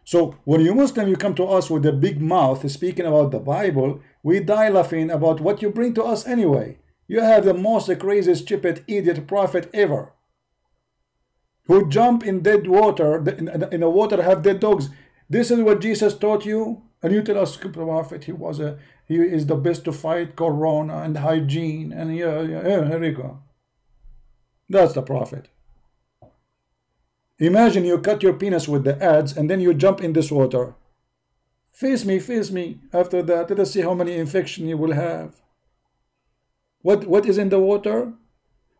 So when you Muslim, you come to us with a big mouth speaking about the Bible, we die laughing about what you bring to us anyway. You have the most craziest, stupid, idiot prophet ever, who jump in dead water, in the water have dead dogs. This is what Jesus taught you, and you tell us prophet he is the best to fight corona and hygiene, and yeah, here you go. That's the prophet. Imagine you cut your penis with the ads and then you jump in this water. Face me, face me. After that, let us see how many infections you will have. What is in the water?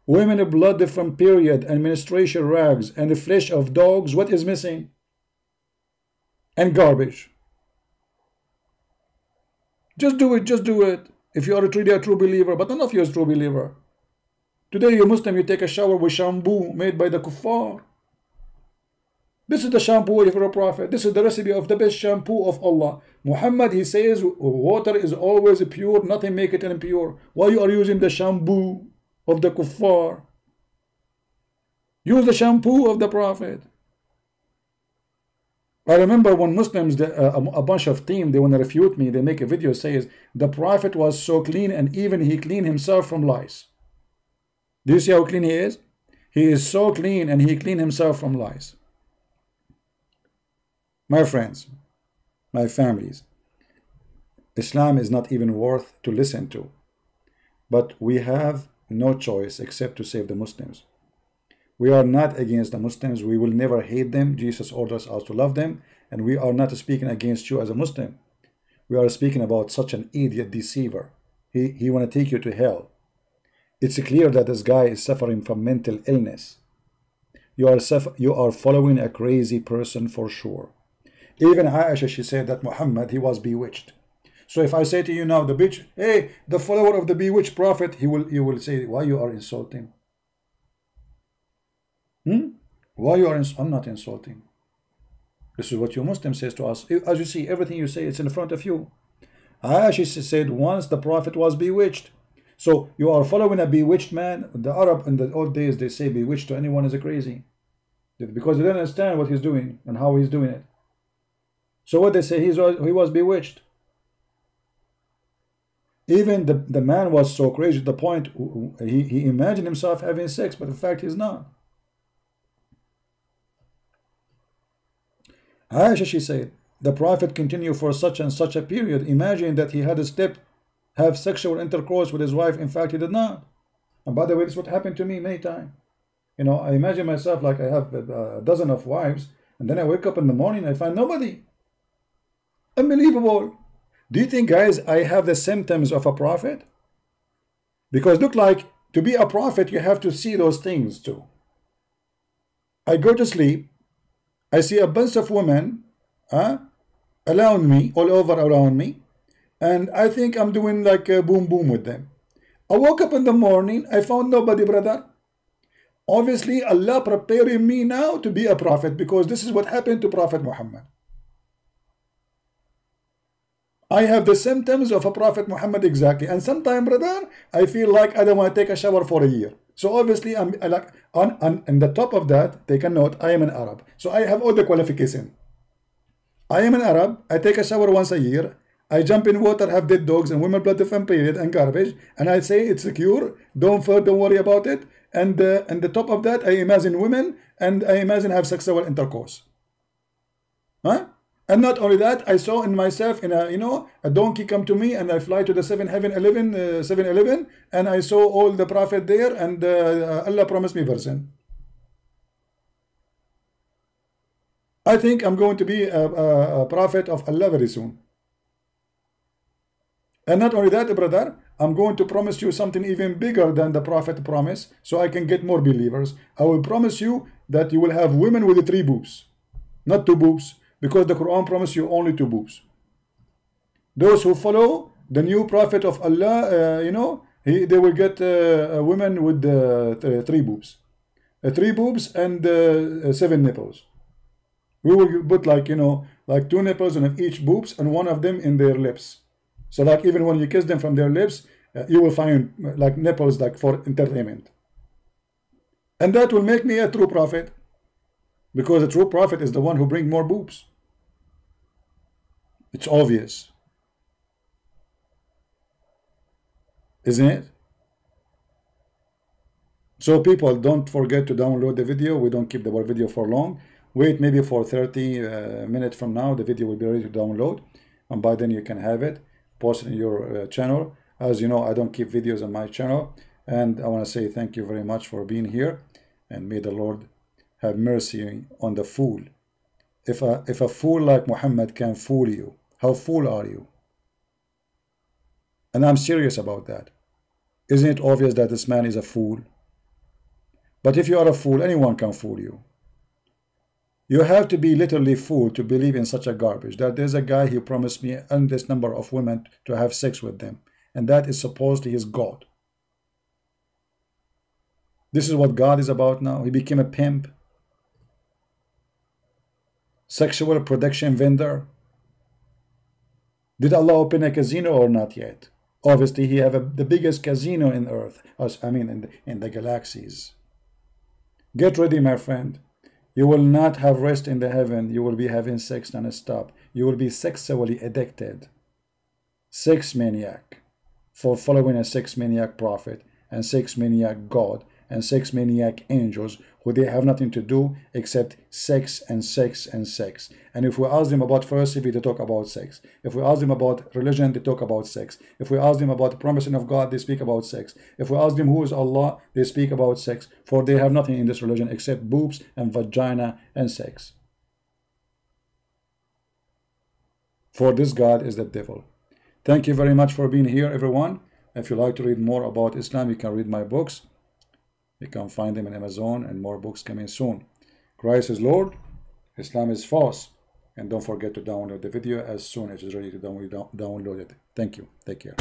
Women blood from period and menstruation rags and the flesh of dogs. What is missing? And garbage. Just do it, just do it. If you are truly a true believer, but none of you is true believer. Today you Muslim, you take a shower with shampoo made by the kuffar. This is the shampoo of your prophet. This is the recipe of the best shampoo of Allah. Muhammad, he says water is always pure, nothing make it impure. Why you are using the shampoo of the kuffar? Use the shampoo of the prophet. I remember when Muslims, a bunch of team, they want to refute me, they make a video says the prophet was so clean and even he cleaned himself from lice. Do you see how clean he is? He is so clean and he cleaned himself from lice. My friends, my families, Islam is not even worth to listen to. But we have no choice except to save the Muslims. We are not against the Muslims. We will never hate them. Jesus orders us to love them. And we are not speaking against you as a Muslim. We are speaking about such an idiot deceiver. He want to take you to hell. It's clear that this guy is suffering from mental illness. You are following a crazy person for sure. Even Aisha, she said that Muhammad, he was bewitched. So if I say to you now, the follower of the bewitched prophet, you will say, why you are insulting? Why you are I'm not insulting. This is what your Muslim says to us. As you see, everything you say, it's in front of you. Aisha said once the prophet was bewitched. So you are following a bewitched man. The Arab in the old days, they say bewitched to anyone is a crazy. Because they don't understand what he's doing and how he's doing it. So what they say, he was bewitched. Even the man was so crazy to the point he imagined himself having sex, but in fact he's not. Aisha, she said, the prophet continued for such and such a period. Imagine that he had have sexual intercourse with his wife. In fact, he did not. And by the way, this is what happened to me many times. You know, I imagine myself like I have a dozen of wives, and then I wake up in the morning, I find nobody. Unbelievable. Do you think, guys, I have the symptoms of a prophet? Because look like to be a prophet, you have to see those things too. I go to sleep. I see a bunch of women around me, all over around me, and I think I'm doing like a boom boom with them. I woke up in the morning, I found nobody, brother. Obviously, Allah preparing me now to be a prophet, because this is what happened to Prophet Muhammad. I have the symptoms of a Prophet Muhammad exactly, and sometimes, brother, I feel like I don't want to take a shower for a year. So obviously, I'm like on the top of that. Take a note. I am an Arab, so I have all the qualification. I am an Arab. I take a shower once a year. I jump in water, have dead dogs and women blood from period and garbage, and I say it's secure. Don't worry about it. And the top of that, I imagine women and I imagine have sexual intercourse. Huh? And not only that, I saw in myself in a donkey come to me, and I fly to the 7-Eleven, and I saw all the prophet there, and Allah promised me version. I think I'm going to be a prophet of Allah very soon. And not only that, brother, I'm going to promise you something even bigger than the prophet promised, so I can get more believers. I will promise you that you will have women with 3 boobs, not 2 boobs. Because the Quran promised you only 2 boobs. Those who follow the new prophet of Allah, they will get women with 3 boobs. 3 boobs and 7 nipples. We will put like 2 nipples on each boobs and 1 of them in their lips. So like even when you kiss them from their lips, you will find like nipples like for entertainment. And that will make me a true prophet. Because a true prophet is the one who brings more boobs. It's obvious. Isn't it? So people, don't forget to download the video. We don't keep the video for long. Wait maybe for 30 minutes from now. The video will be ready to download. And by then you can have it. Post it in your channel. As you know, I don't keep videos on my channel. And I want to say thank you very much for being here. And may the Lord have mercy on the fool. If a fool like Muhammad can fool you, How fool are you? And I'm serious about that. Isn't it obvious that this man is a fool? But if you are a fool, anyone can fool you. You have to be literally fooled to believe in such a garbage, that there's a guy who promised me endless number of women to have sex with them, and that is supposedly his God. This is what God is about now. He became a pimp, sexual production vendor. Did Allah open a casino or not yet? Obviously, He have the biggest casino in Earth, I mean in the galaxies. Get ready, my friend. You will not have rest in the heaven. You will be having sex non-stop. You will be sexually addicted. Sex maniac, for following a sex maniac prophet and sex maniac God and sex maniac angels who they have nothing to do except sex and sex and sex. And if we ask them about philosophy, they talk about sex. If we ask them about religion, they talk about sex. If we ask them about the promising of God, they speak about sex. If we ask them who is Allah, they speak about sex, for they have nothing in this religion except boobs and vagina and sex. For this God is the devil. Thank you very much for being here, everyone. If you like to read more about Islam, you can read my books. You can find them on Amazon, and more books coming soon. Christ is Lord, Islam is false. And don't forget to download the video as soon as it's ready to download it. Thank you. Take care.